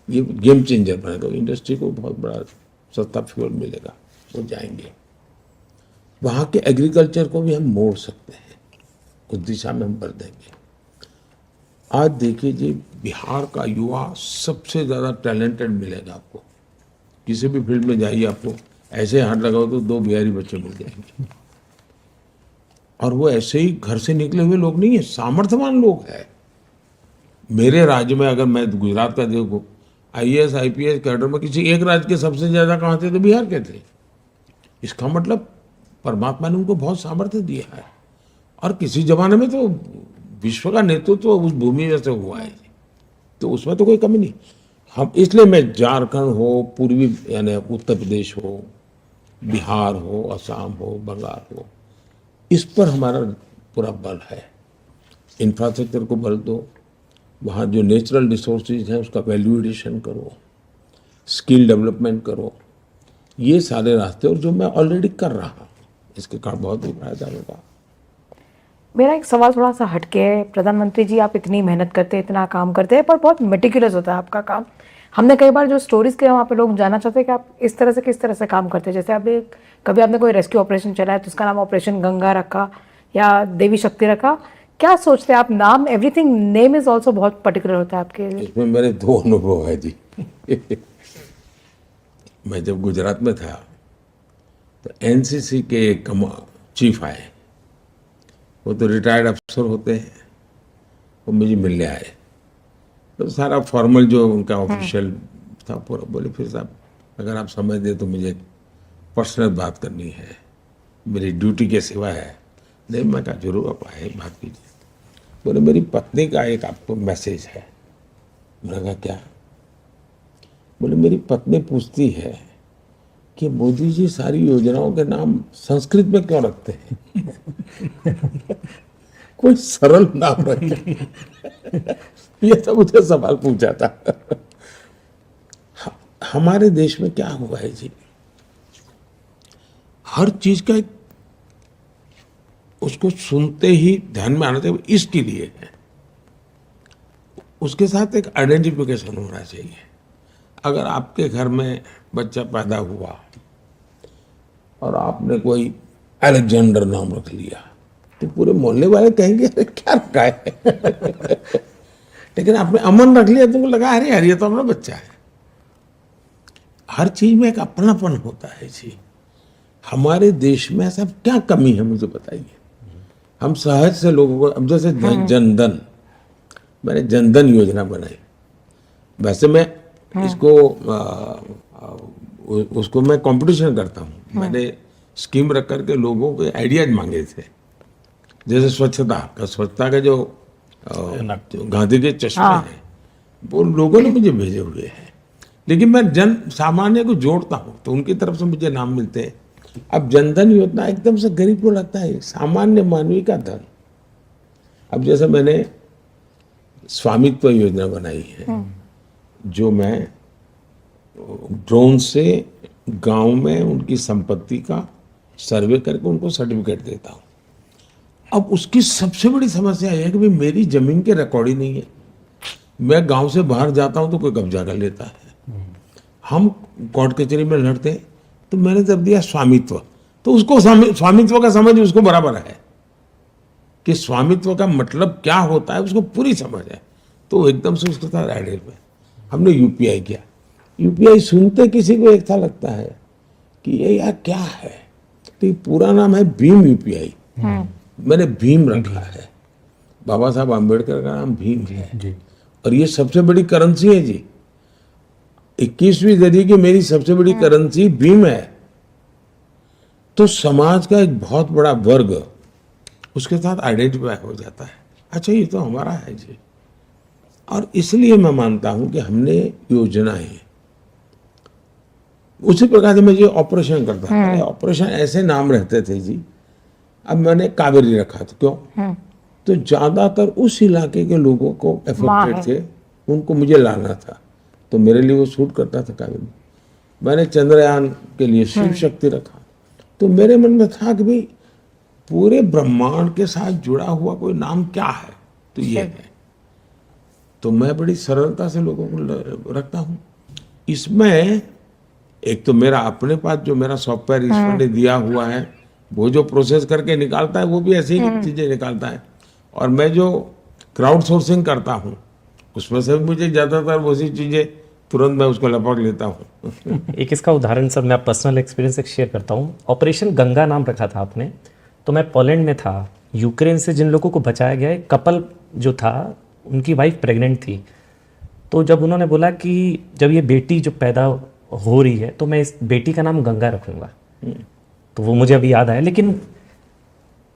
ये गेम चेंजर बनेगा, इंडस्ट्री को बहुत बड़ा सस्ता फ्यूल मिलेगा, वो जाएंगे। वहाँ के एग्रीकल्चर को भी हम मोड़ सकते हैं, उस दिशा में हम बढ़ देंगे। आज देखिए जी, बिहार का युवा सबसे ज़्यादा टैलेंटेड मिलेगा आपको, किसी भी फील्ड में जाइए, आपको ऐसे हाथ लगाओ तो 2 बिहारी बच्चे मिल जाएंगे। और वो ऐसे ही घर से निकले हुए लोग नहीं है, सामर्थ्यवान लोग हैं। मेरे राज्य में अगर मैं गुजरात का देखूँ, IAS IPS कैडर में किसी एक राज्य के सबसे ज़्यादा कहाँ थे तो बिहार के थे। इसका मतलब परमात्मा ने उनको बहुत सामर्थ्य दिया है, और किसी जमाने में तो विश्व का नेतृत्व तो उस भूमि में से हुआ है, तो उसमें तो कोई कमी नहीं। हम इसलिए मैं झारखंड हो, पूर्वी यानी उत्तर प्रदेश हो, बिहार हो, असम हो, बंगाल हो, इस पर हमारा पूरा बल है। इंफ्रास्ट्रक्चर को बल दो, वहाँ जो नेचुरल रिसोर्सेज हैं उसका वैल्यू एडिशन करो, स्किल डेवलपमेंट करो, ये सारे रास्ते, और जो मैं ऑलरेडी कर रहा हूँ, इसके कारण बहुत ही फायदा होगा। मेरा एक सवाल थोड़ा सा हटके है। प्रधानमंत्री जी, आप इतनी मेहनत करते हैं, इतना काम करते हैं, पर बहुत मेटिकुलस होता है आपका काम। हमने कई बार जो स्टोरीज के वहाँ पे लोग जानना चाहते हैं कि आप इस तरह से किस तरह से काम करते हैं। जैसे अभी कभी आपने कोई रेस्क्यू ऑपरेशन चलाया तो उसका नाम ऑपरेशन गंगा रखा या देवी शक्ति रखा, क्या सोचते हैं आप? नाम, एवरीथिंग, नेम इज ऑल्सो बहुत पर्टिकुलर होता है आपके लिए। इसमें मेरे 2 अनुभव है जी। मैं जब गुजरात में था तो NCC के एक चीफ आए, वो तो रिटायर्ड अफसर होते हैं, वो मुझे मिलने आए, तो सारा फॉर्मल जो उनका ऑफिशियल था पूरा, बोले फिर साहब अगर आप समय दे तो मुझे पर्सनल बात करनी है, मेरी ड्यूटी के सिवा है। नहीं, मैं कहा जरूर आप आए, बात कीजिए। बोले मेरी पत्नी का एक आपको मैसेज है। मैंने कहा क्या? बोले मेरी पत्नी पूछती है कि मोदी जी सारी योजनाओं के नाम संस्कृत में क्यों रखते हैं? कोई सरल नाम रखे। ये तो मुझे सवाल पूछा था। हमारे देश में क्या हुआ है जी, हर चीज का एक उसको सुनते ही ध्यान में आना चाहिए, इसके लिए है। उसके साथ एक आइडेंटिफिकेशन होना चाहिए। अगर आपके घर में बच्चा पैदा हुआ और आपने कोई अलेक्जेंडर नाम रख लिया तो पूरे मोहल्ले वाले कहेंगे अरे क्या रखा है। लेकिन आपने अमन रख लिया तो लगा अरे यार ये तो अपना बच्चा है। हर चीज में एक अपनापन होता है जी। हमारे देश में ऐसा क्या कमी है मुझे बताइए। हम सहज से लोगों को, अब जैसे जनधन, मैंने जनधन योजना बनाई। वैसे मैं इसको उसको मैं कंपटीशन करता हूँ। मैंने स्कीम रख करके लोगों के आइडियाज मांगे थे। जैसे स्वच्छता का जो गांधी के चश्मे हैं वो लोगों ने मुझे भेजे हुए हैं। लेकिन मैं जन सामान्य को जोड़ता हूँ तो उनकी तरफ से मुझे नाम मिलते हैं। अब जनधन योजना एकदम से गरीब को लगता है सामान्य मानवी का धन। अब जैसे मैंने स्वामित्व योजना बनाई है, जो मैं ड्रोन से गांव में उनकी संपत्ति का सर्वे करके उनको सर्टिफिकेट देता हूँ। अब उसकी सबसे बड़ी समस्या यह है कि भाई मेरी जमीन के रिकॉर्ड ही नहीं है। मैं गांव से बाहर जाता हूँ तो कोई कब्जा कर लेता है। हम कोर्ट कचहरी में लड़ते हैं तो मैंने जब दिया स्वामित्व, तो उसको स्वामित्व का समझ उसको बराबर है कि स्वामित्व का मतलब क्या होता है, उसको पूरी समझ है। तो एकदम से उसके साथ एडेड में हमने यूपीआई किया। यूपीआई सुनते किसी को एक था लगता है कि ये यार क्या है, तो ये पूरा नाम है भीम यूपीआई। मैंने भीम रखा है, बाबा साहब आम्बेडकर का नाम भीम है जी। और ये सबसे बड़ी करेंसी है जी। 21वीं सदी की मेरी सबसे बड़ी करेंसी भीम है। तो समाज का एक बहुत बड़ा वर्ग उसके साथ आइडेंटिफाई हो जाता है। अच्छा ये तो हमारा है जी। और इसलिए मैं मानता हूं कि हमने योजनाएं उसी प्रकार से मैं ये ऑपरेशन करता था। ऑपरेशन ऐसे नाम रहते थे जी। अब मैंने कावेरी रखा था, क्यों? तो ज्यादातर उस इलाके के लोगों को अफेक्टेड थे, उनको मुझे लाना था, तो मेरे लिए वो सूट करता था कावेरी। मैंने चंद्रयान के लिए शिव शक्ति रखा। तो मेरे मन में था कि भाई पूरे ब्रह्मांड के साथ जुड़ा हुआ कोई नाम क्या है, तो ये है। तो मैं बड़ी सरलता से लोगों को रखता हूँ। इसमें एक तो मेरा अपने पास जो मेरा सॉफ्टवेयर ईश्वर ने दिया हुआ है, वो जो प्रोसेस करके निकालता है वो भी ऐसी ही चीजें निकालता है। और मैं जो क्राउड सोर्सिंग करता हूँ उसमें से भी मुझे ज्यादातर वैसी चीजें तुरंत मैं उसको लपक लेता हूँ। एक इसका उदाहरण सर मैं पर्सनल एक्सपीरियंस एक शेयर करता हूँ। ऑपरेशन गंगा नाम रखा था आपने, तो मैं पोलैंड में था। यूक्रेन से जिन लोगों को बचाया गया, एक कपल जो था उनकी वाइफ प्रेग्नेंट थी। तो जब उन्होंने बोला कि जब ये बेटी जो पैदा हो रही है तो मैं इस बेटी का नाम गंगा रखूंगा, तो वो मुझे अभी याद आया। लेकिन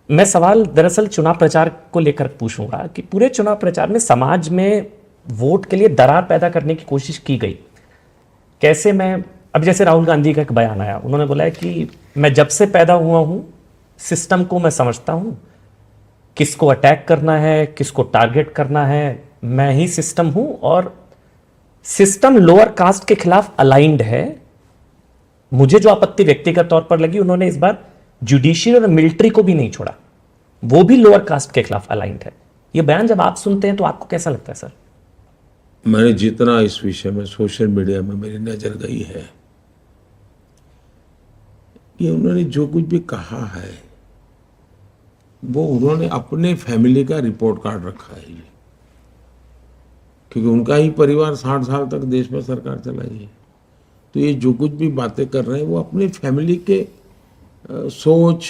मैं सवाल दरअसल चुनाव प्रचार को लेकर पूछूंगा कि पूरे चुनाव प्रचार में समाज में वोट के लिए दरार पैदा करने की कोशिश की गई। कैसे? मैं अब जैसे राहुल गांधी का एक बयान आया, उन्होंने बोला है कि मैं जब से पैदा हुआ हूं सिस्टम को मैं समझता हूं, किसको अटैक करना है, किसको टारगेट करना है, मैं ही सिस्टम हूं और सिस्टम लोअर कास्ट के खिलाफ अलाइंड है। मुझे जो आपत्ति व्यक्तिगत तौर पर लगी, उन्होंने इस बार जुडिशियल और मिलिट्री को भी नहीं छोड़ा, वो भी लोअर कास्ट के खिलाफ अलाइंड है। ये बयान जब आप सुनते हैं तो आपको कैसा लगता है सर? मैंने जितना इस विषय में सोशल मीडिया में मेरी नजर गई है, कि उन्होंने जो कुछ भी कहा है वो उन्होंने अपने फैमिली का रिपोर्ट कार्ड रखा है, क्योंकि उनका ही परिवार 60 साल तक देश में सरकार चलाई है। तो ये जो कुछ भी बातें कर रहे हैं वो अपने फैमिली के सोच,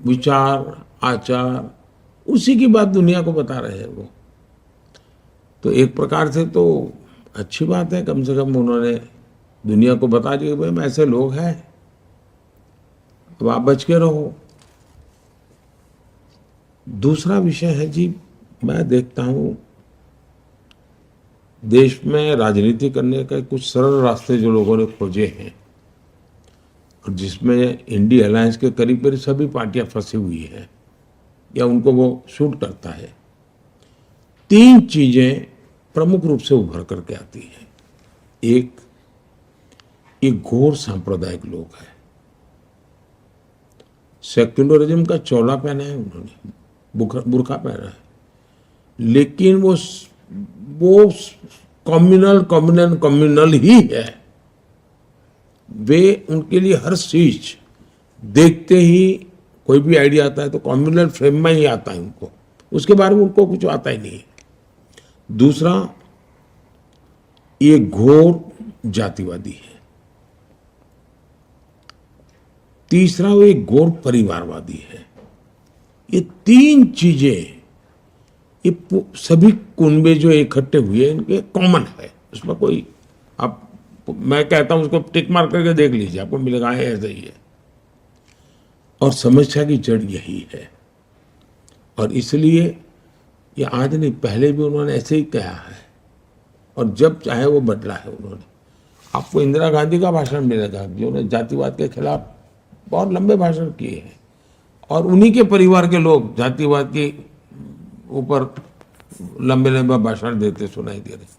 विचार, आचार, उसी की बात दुनिया को बता रहे हैं वो। तो एक प्रकार से तो अच्छी बात है, कम से कम उन्होंने दुनिया को बता दिया कि भाई ऐसे लोग हैं अब आप बच के रहो। दूसरा विषय है जी, मैं देखता हूं देश में राजनीति करने का कुछ सरल रास्ते जो लोगों ने खोजे हैं, और जिसमें इंडिया अलायंस के करीब करीब सभी पार्टियां फंसी हुई हैं या उनको वो सूट करता है। 3 चीजें प्रमुख रूप से उभर करके आती हैं। एक, ये घोर सांप्रदायिक लोग हैं, सेक्युलरिज्म का चोला पहना है उन्होंने, बुर्खा पहना है, लेकिन वो कम्युनल ही है। वे, उनके लिए हर चीज देखते ही कोई भी आइडिया आता है तो कम्युनल फ्रेम में ही आता है उनको, उसके बारे में उनको कुछ आता ही नहीं है। दूसरा, ये घोर जातिवादी है। तीसरा, वो एक घोर परिवारवादी है। ये 3 चीजें, ये सभी कुनबे जो इकट्ठे हुए इनके कॉमन है, उसमें कोई, आप, मैं कहता हूं उसको टिक मार करके देख लीजिए, आपको मिलेगा है ऐसा ही है। और समस्या की जड़ यही है, और इसलिए ये आज नहीं, पहले भी उन्होंने ऐसे ही कहा है, और जब चाहे वो बदला है उन्होंने। आपको इंदिरा गांधी का भाषण मिलेगा जिन्होंने जातिवाद के खिलाफ बहुत लंबे भाषण किए हैं, और उन्हीं के परिवार के लोग जातिवाद के ऊपर लंबे लंबे भाषण देते सुनाई दे रहे।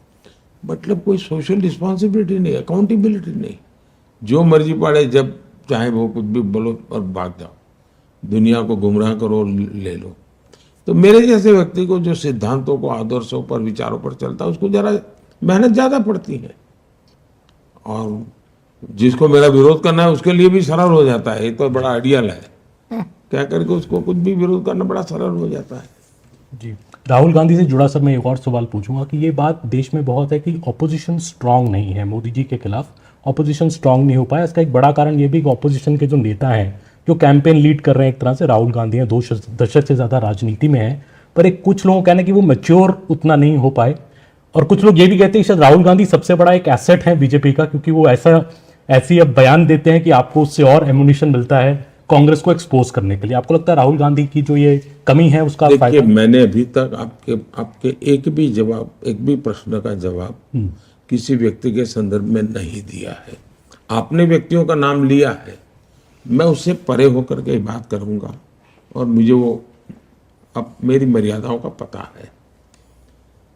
मतलब कोई सोशल रिस्पॉन्सिबिलिटी नहीं, अकाउंटेबिलिटी नहीं, जो मर्जी पड़े जब चाहे वो कुछ भी बोलो और भाग जाओ, दुनिया को गुमराह करो, ले लो। तो मेरे जैसे व्यक्ति को जो सिद्धांतों को, आदर्शों पर, विचारों पर चलता है, उसको जरा मेहनत ज्यादा पड़ती है, और जिसको मेरा विरोध करना है उसके लिए भी सरल हो जाता है। ये तो बड़ा आइडियल है, क्या करके उसको कुछ भी विरोध करना बड़ा सरल हो जाता है। जी, राहुल गांधी से जुड़ा सर मैं एक और सवाल पूछूंगा कि ये बात देश में बहुत है कि ऑपोजिशन स्ट्रांग नहीं है, मोदी जी के खिलाफ ऑपोजिशन स्ट्रांग नहीं हो पाया। इसका एक बड़ा कारण ये भी कि ऑपोजिशन के जो नेता हैं जो कैंपेन लीड कर रहे हैं, एक तरह से राहुल गांधी हैं, 2 दशक से ज़्यादा राजनीति में है, पर एक कुछ लोगों का कहना है कि वो मैच्योर उतना नहीं हो पाए, और कुछ लोग ये भी कहते हैं कि शायद राहुल गांधी सबसे बड़ा एक एसेट है बीजेपी का, क्योंकि वो ऐसी अब बयान देते हैं कि आपको उससे और एमुनिशन मिलता है कांग्रेस को एक्सपोज करने के लिए। आपको लगता है राहुल गांधी की जो ये कमी है उसका देखिए, मैंने अभी तक आपके एक भी प्रश्न का जवाब किसी व्यक्ति के संदर्भ में नहीं दिया है। आपने व्यक्तियों का नाम लिया है, मैं उससे परे होकर के बात करूंगा, और मुझे वो अब मेरी मर्यादाओं का पता है।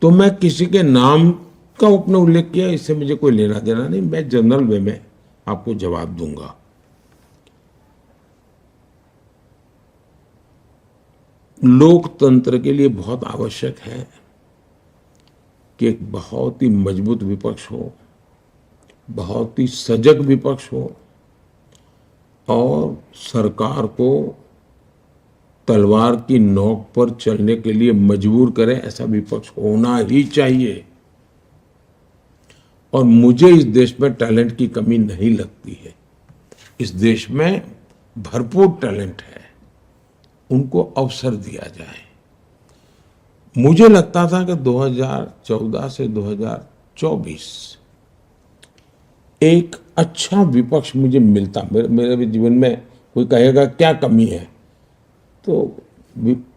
तो मैं किसी के नाम का अपने उल्लेख किया, इससे मुझे कोई लेना देना नहीं। मैं जनरल वे में आपको जवाब दूंगा। लोकतंत्र के लिए बहुत आवश्यक है कि एक बहुत ही मजबूत विपक्ष हो, बहुत ही सजग विपक्ष हो, और सरकार को तलवार की नोक पर चलने के लिए मजबूर करे, ऐसा विपक्ष होना ही चाहिए। और मुझे इस देश में टैलेंट की कमी नहीं लगती है। इस देश में भरपूर टैलेंट है, उनको अवसर दिया जाए। मुझे लगता था कि 2014 से 2024 एक अच्छा विपक्ष मुझे मिलता। मेरे भी जीवन में कोई कहेगा क्या कमी है, तो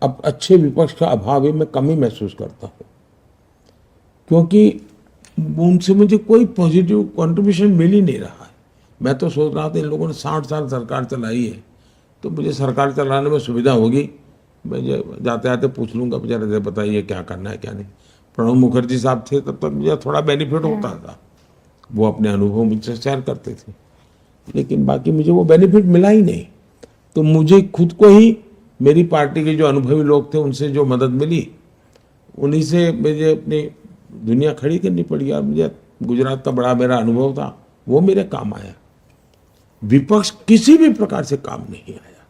अब अच्छे विपक्ष का अभाव ही मैं कमी महसूस करता हूँ, क्योंकि उनसे मुझे कोई पॉजिटिव कंट्रीब्यूशन मिल ही नहीं रहा है। मैं तो सोच रहा था इन लोगों ने 60 साल सरकार चलाई है, तो मुझे सरकार चलाने में सुविधा होगी, मैं जाते आते पूछ लूँगा बेचारे बताइए क्या करना है क्या नहीं। प्रणब मुखर्जी साहब थे तब तक मुझे थोड़ा बेनिफिट होता था, वो अपने अनुभव मुझसे शेयर करते थे, लेकिन बाकी मुझे वो बेनिफिट मिला ही नहीं। तो मुझे खुद को ही, मेरी पार्टी के जो अनुभवी लोग थे उनसे जो मदद मिली, उन्हीं से मुझे अपनी दुनिया खड़ी करनी पड़ी। और मुझे गुजरात का बड़ा मेरा अनुभव था, वो मेरे काम आया। विपक्ष किसी भी प्रकार से काम नहीं आया,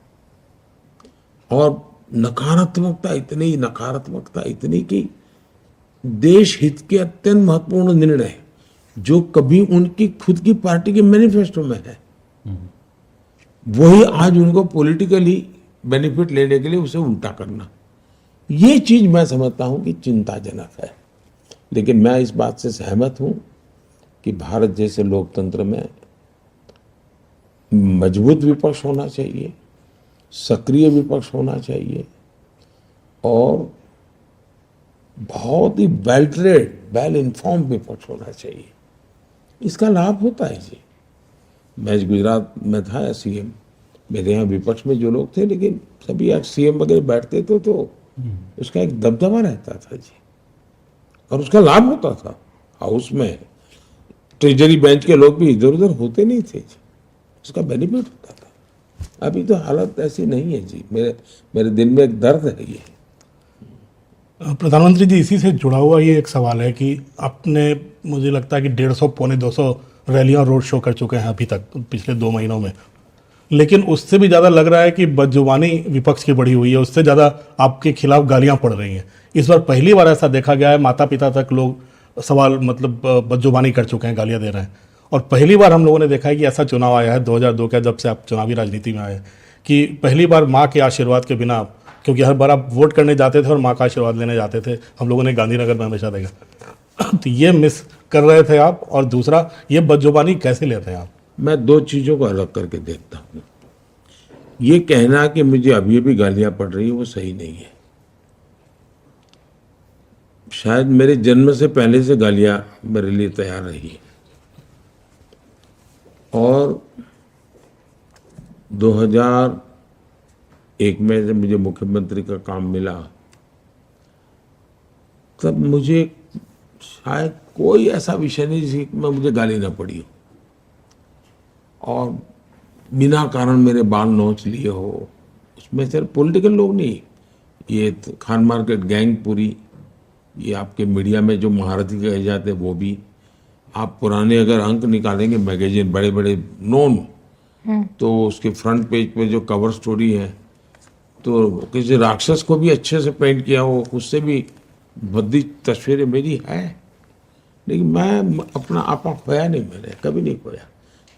और नकारात्मकता इतनी कि देश हित के अत्यंत महत्वपूर्ण निर्णय जो कभी उनकी खुद की पार्टी के मैनिफेस्टो में है, वही आज उनको पॉलिटिकली बेनिफिट लेने के लिए उसे उल्टा करना, ये चीज मैं समझता हूं कि चिंताजनक है। लेकिन मैं इस बात से सहमत हूं कि भारत जैसे लोकतंत्र में मजबूत विपक्ष होना चाहिए, सक्रिय विपक्ष होना चाहिए और बहुत ही वेल ट्रेड, वेल इन्फॉर्म विपक्ष होना चाहिए। इसका लाभ होता है जी। मैं गुजरात में था सीएम, मेरे यहाँ विपक्ष में जो लोग थे, लेकिन सभी सीएम वगैरह बैठते थे तो उसका एक दबदबा रहता था जी, और उसका लाभ होता था। हाउस में ट्रेजरी बेंच के लोग भी इधर उधर होते नहीं थे जी, उसका बेनिफिट होता था। अभी तो हालत ऐसी नहीं है जी। मेरे दिल में एक दर्द है ये। प्रधानमंत्री जी, इसी से जुड़ा हुआ ये एक सवाल है कि आपने, मुझे लगता है कि 150 पौने 200 रैलियां रोड शो कर चुके हैं अभी तक पिछले 2 महीनों में, लेकिन उससे भी ज़्यादा लग रहा है कि बदजुबानी विपक्ष की बढ़ी हुई है, उससे ज़्यादा आपके खिलाफ गालियां पड़ रही हैं। इस बार पहली बार ऐसा देखा गया है, माता पिता तक लोग सवाल मतलब बदजुबानी कर चुके हैं, गालियां दे रहे हैं। और पहली बार हम लोगों ने देखा है कि ऐसा चुनाव आया है 2002 का, जब से आप चुनावी राजनीति में आए, कि पहली बार माँ के आशीर्वाद के बिना, क्योंकि हर बार आप वोट करने जाते थे और माँ का आशीर्वाद लेने जाते थे, हम लोगों ने गांधीनगर में हमेशा देखा। तो ये मिस कर रहे थे आप, और दूसरा ये बदजुबानी कैसे लेते हैं आप? मैं दो चीजों को अलग करके देखता हूँ। ये कहना कि मुझे अभी भी गालियां पड़ रही है वो सही नहीं है। शायद मेरे जन्म से पहले से गालियां मेरे लिए तैयार रही है, और 2001 में जब मुझे मुख्यमंत्री का काम मिला, तब मुझे शायद कोई ऐसा विषय नहीं जिसमें मुझे गाली ना पड़ी हो और बिना कारण मेरे बाल नोच लिए हो। उसमें सिर्फ पॉलिटिकल लोग नहीं, ये खान मार्केट गैंग पूरी, ये आपके मीडिया में जो महारथी कहे जाते हैं वो भी, आप पुराने अगर अंक निकालेंगे मैगजीन बड़े बड़े नोन, तो उसके फ्रंट पेज पे जो कवर स्टोरी है, तो किसी राक्षस को भी अच्छे से पेंट किया हो, उससे भी भद्दी तस्वीरें मेरी है। लेकिन मैं अपना आपा खोया नहीं, मैंने कभी नहीं खोया,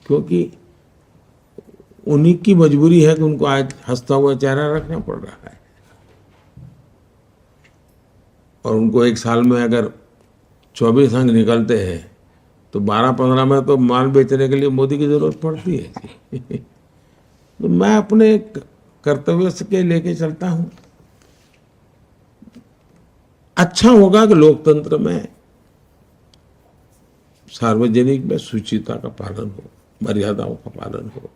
क्योंकि उन्हीं की मजबूरी है कि उनको आज हंसता हुआ चेहरा रखना पड़ रहा है, और उनको एक साल में अगर 24 अंक निकलते हैं तो 12-15 में तो माल बेचने के लिए मोदी की जरूरत पड़ती है। तो मैं अपने कर्तव्य के लेके चलता हूं। अच्छा होगा कि लोकतंत्र में सार्वजनिक में शुचिता का पालन हो, मर्यादाओं का पालन हो,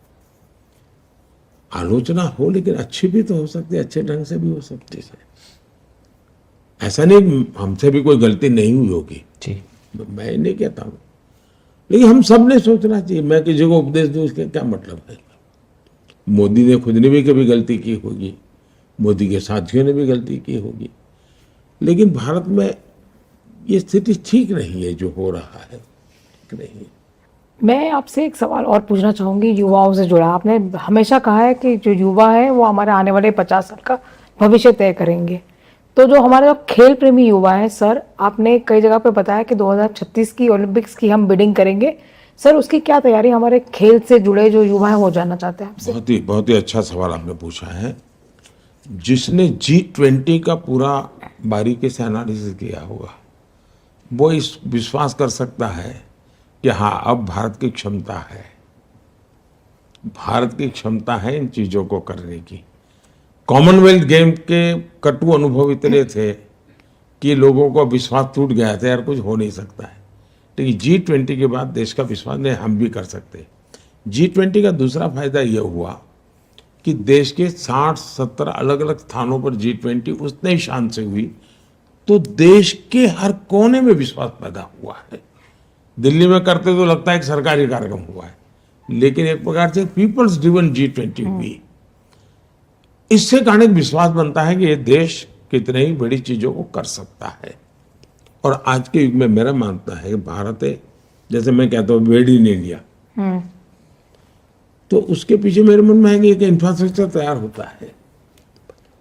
आलोचना हो, लेकिन अच्छी भी तो हो सकती है, अच्छे ढंग से भी हो सकती है। ऐसा नहीं हमसे भी कोई गलती नहीं हुई होगी जी, मैं नहीं कहता हूं, लेकिन हम सब ने सोचना चाहिए। मैं किसी को उपदेश दूं उसके क्या मतलब है। मोदी ने खुद ने भी कभी गलती की होगी, मोदी के साथियों ने भी गलती की होगी, लेकिन भारत में ये स्थिति ठीक नहीं है, जो हो रहा है ठीक नहीं है। मैं आपसे एक सवाल और पूछना चाहूंगी युवाओं से जुड़ा। आपने हमेशा कहा है कि जो युवा है वो हमारे आने वाले 50 साल का भविष्य तय करेंगे। तो जो हमारे जो खेल प्रेमी युवा है सर, आपने कई जगह पे बताया कि 2036 की ओलंपिक्स की हम बिडिंग करेंगे। सर उसकी क्या तैयारी हमारे खेल से जुड़े जो युवा है वो जानना चाहते हैं आपसे। बहुत ही अच्छा सवाल आपने पूछा है। जिसने G20 का पूरा बारीकी से एनालिसिस किया होगा वो इस विश्वास कर सकता है कि हाँ, अब भारत की क्षमता है, भारत की क्षमता है इन चीजों को करने की। कॉमनवेल्थ गेम के कटु अनुभव इतने थे कि लोगों को विश्वास टूट गया था, यार कुछ हो नहीं सकता है। लेकिन G20 के बाद देश का विश्वास नहीं, हम भी कर सकते। G20 का दूसरा फायदा यह हुआ कि देश के 60-70 अलग अलग स्थानों पर G20 उतने ही शान से हुई, तो देश के हर कोने में विश्वास पैदा हुआ है। दिल्ली में करते तो लगता है एक सरकारी कार्यक्रम हुआ है, लेकिन एक प्रकार से पीपल्स ड्रिवन G20 हुई। इससे कारण एक विश्वास बनता है कि ये देश कितने ही बड़ी चीजों को कर सकता है। और आज के युग में मेरा मानना है कि भारत है, जैसे मैं कहता हूँ मेड इन इंडिया, तो उसके पीछे मेरे मन में है कि एक इंफ्रास्ट्रक्चर तैयार होता है,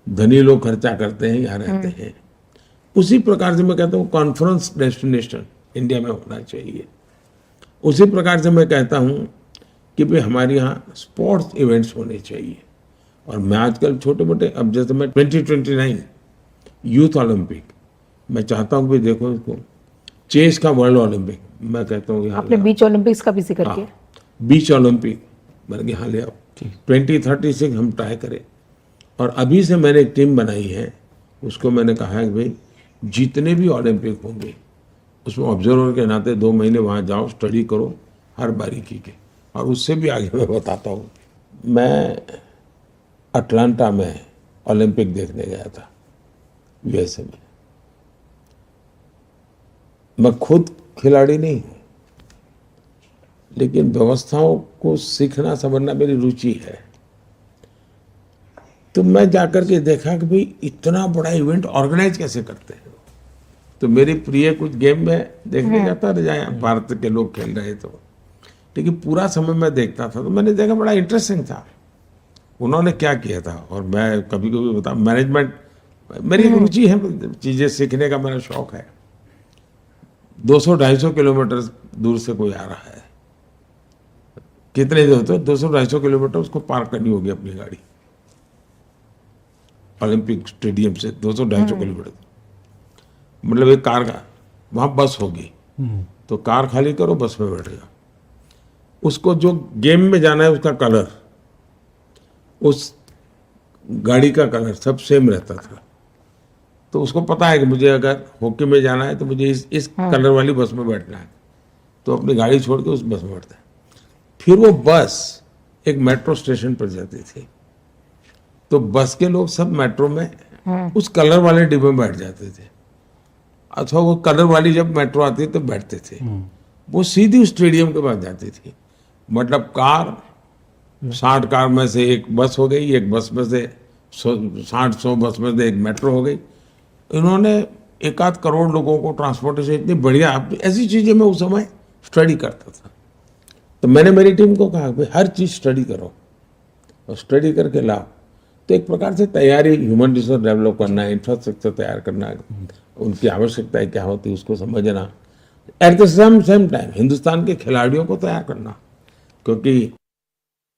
धनी लोग खर्चा करते हैं, यहाँ रहते हैं। उसी प्रकार से मैं कहता हूँ कॉन्फ्रेंस डेस्टिनेशन इंडिया में होना चाहिए। उसी प्रकार से मैं कहता हूँ कि भाई हमारे यहाँ स्पोर्ट्स इवेंट्स होने चाहिए। और मैं आजकल छोटे मोटे, अब जैसे मैं 2029 यूथ ओलंपिक मैं चाहता हूँ कि देखो इसको, चेस का वर्ल्ड ओलंपिक मैं कहता हूँ, आपने बीच ओलंपिक्स का भी जिक्र किया। बीच ओलंपिक मैंने कहा हाँ ले आओ। 2036 हम ट्राई करें। और अभी से मैंने एक टीम बनाई है, उसको मैंने कहा है कि भाई जितने भी ओलंपिक होंगे उसमें ऑब्जर्वर के नाते 2 महीने वहाँ जाओ, स्टडी करो हर बारीकी के। और उससे भी आगे मैं बताता हूँ, मैं अटलांटा में ओलंपिक देखने गया था यूएसए में। मैं खुद खिलाड़ी नहीं हूँ, लेकिन व्यवस्थाओं को सीखना समझना मेरी रुचि है। तो मैं जाकर के देखा कि भाई इतना बड़ा इवेंट ऑर्गेनाइज कैसे करते हैं। तो मेरी प्रिय कुछ गेम में देखने जाता रहा, भारत के लोग खेल रहे तो, लेकिन पूरा समय मैं देखता था तो मैंने देखा बड़ा इंटरेस्टिंग था उन्होंने क्या किया था। और मैं कभी कभी बता, मैनेजमेंट मेरी रुचि है, चीजें सीखने का मेरा शौक है। 200-250 किलोमीटर दूर से कोई आ रहा है, कितने दूर? तो 200-250 किलोमीटर उसको पार करनी होगी अपनी गाड़ी, ओलंपिक स्टेडियम से 200-250 किलोमीटर। मतलब एक कार का वहां बस होगी, तो कार खाली करो, बस में बैठ जाओ। उसको जो गेम में जाना है उसका कलर, उस गाड़ी का कलर सब सेम रहता था। तो उसको पता है कि मुझे अगर हॉकी में जाना है तो मुझे इस कलर वाली बस में बैठना है, तो अपनी गाड़ी छोड़ के उस बस में बैठता है। फिर वो बस एक मेट्रो स्टेशन पर जाती थी, तो बस के लोग सब मेट्रो में उस कलर वाले डिब्बे में बैठ जाते थे। अच्छा, वो कलर वाली जब मेट्रो आती तो बैठते थे, वो सीधी उस स्टेडियम के पास जाती थी। मतलब कार 60 कार में से एक बस हो गई, एक बस में से 60-100 बस में से एक मेट्रो हो गई। इन्होंने 1-8 करोड़ लोगों को ट्रांसपोर्टेशन इतनी बढ़िया, ऐसी चीजें मैं उस समय स्टडी करता था। तो मैंने मेरी टीम को कहा भाई हर चीज स्टडी करो और स्टडी करके लाओ। तो एक प्रकार से तैयारी, ह्यूमन रिसोर्स डेवलप करना है, इंफ्रास्ट्रक्चर तैयार करना है, उनकी आवश्यकताएं क्या होती है उसको समझना, at the same time Hindustan के खिलाड़ियों को तैयार करना। क्योंकि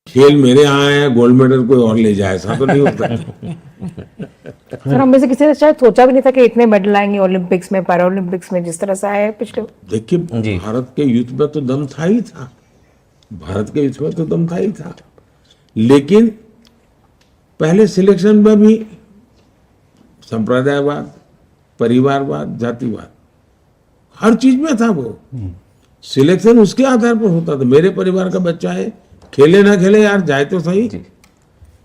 खेल मेरे यहाँ है, गोल्ड मेडल कोई और ले जाए, ऐसा तो नहीं होता। सर, हम में से किसी ने शायद सोचा भी नहीं था कि इतने मेडल आएंगे ओलंपिक्स में, पैरा ओलंपिक्स में, जिस तरह से आए पिछले। देखिए भारत के यूथ में तो दम था ही था, भारत के यूथ में तो दम था ही था। लेकिन पहले सिलेक्शन में भी संप्रदायवाद, परिवारवाद, जातिवाद हर चीज में था। वो सिलेक्शन उसके आधार पर होता था, मेरे परिवार का बच्चा है, खेले ना खेले यार जाए तो सही,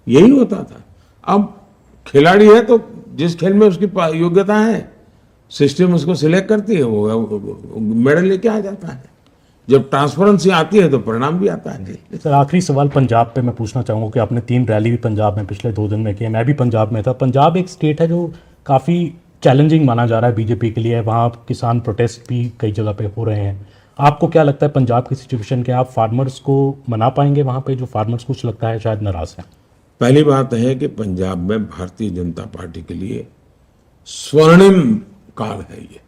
यही होता था। अब खिलाड़ी है तो जिस खेल में उसकी योग्यता है, सिस्टम उसको सिलेक्ट करती है, वो मेडल लेके आ जाता है। जब ट्रांसपेरेंसी आती है तो परिणाम भी आता है। सर, आखिरी सवाल पंजाब पे मैं पूछना चाहूँगा कि आपने 3 रैली भी पंजाब में पिछले 2 दिन में की है, मैं भी पंजाब में था। पंजाब एक स्टेट है जो काफ़ी चैलेंजिंग माना जा रहा है बीजेपी के लिए, वहाँ किसान प्रोटेस्ट भी कई जगह पे हो रहे हैं। आपको क्या लगता है पंजाब की सिचुएशन क्या, आप फार्मर्स को मना पाएंगे वहाँ पे, जो फार्मर्स कुछ लगता है शायद नाराज हैं? पहली बात है कि पंजाब में भारतीय जनता पार्टी के लिए स्वर्णिम काल है, ये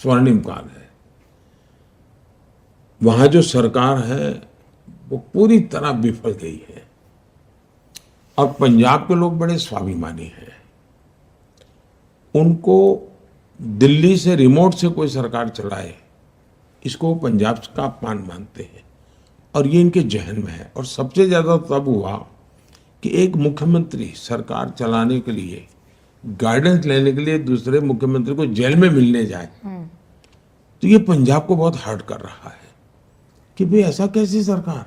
स्वर्णिम काल है। वहां जो सरकार है वो पूरी तरह विफल गई है और पंजाब के लोग बड़े स्वाभिमानी हैं। उनको दिल्ली से रिमोट से कोई सरकार चलाए, इसको पंजाब का अपमान मानते हैं और ये इनके जहन में है। और सबसे ज्यादा तब हुआ कि एक मुख्यमंत्री सरकार चलाने के लिए, गाइडेंस लेने के लिए दूसरे मुख्यमंत्री को जेल में मिलने जाए, तो ये पंजाब को बहुत हर्ट कर रहा है कि भाई ऐसा कैसी सरकार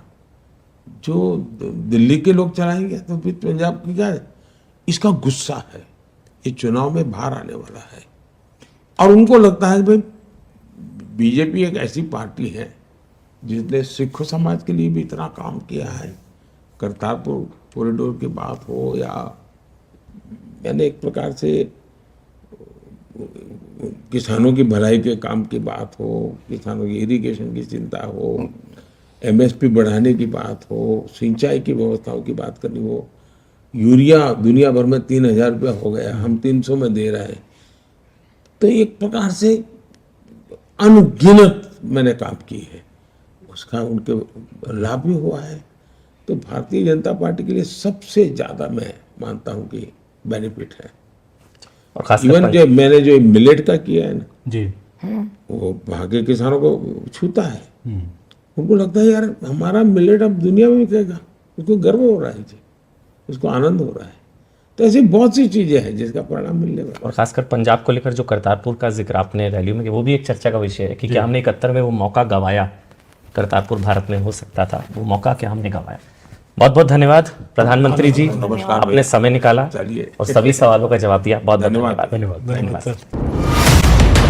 जो दिल्ली के लोग चलाएंगे तो फिर पंजाब की क्या है? इसका गुस्सा है। ये चुनाव में बाहर आने वाला है और उनको लगता है कि भाई बीजेपी एक ऐसी पार्टी है जिसने सिख समाज के लिए भी इतना काम किया है, करतारपुर कॉरिडोर की बात हो या मैंने एक प्रकार से किसानों की भलाई के काम की बात हो, किसानों की इरिगेशन की चिंता हो, एमएसपी बढ़ाने की बात हो, सिंचाई की व्यवस्थाओं की बात करनी हो, यूरिया दुनिया भर में 3,000 रुपया हो गया, हम 300 में दे रहे हैं। तो एक प्रकार से अनगिनत मैंने काम की है, उसका उनके लाभ भी हुआ है। तो भारतीय जनता पार्टी के लिए सबसे ज्यादा मैं मानता हूं कि बेनिफिट है। और खास इवन जो मैंने जो मिलेट का किया है ना जी, वो वहाँ के किसानों को छूता है। उनको लगता है यार हमारा मिलेट अब दुनिया में बिकेगा, उसको गर्व हो रहा है जी, उसको आनंद हो रहा है। तो ऐसी बहुत सी चीजें हैं जिसका परिणाम मिलने वाला है। और खासकर पंजाब को लेकर जो करतारपुर का जिक्र आपने रैली में किया, वो भी एक चर्चा का विषय है कि क्या हमने 71 में वो मौका गंवाया, करतारपुर भारत में हो सकता था, वो मौका क्या हमने गंवाया। बहुत बहुत धन्यवाद प्रधानमंत्री जी, नमस्कार आपने समय निकाला चलिए। और सभी सवालों का जवाब दिया। बहुत बहुत धन्यवाद। धन्यवाद। धन्यवाद सर।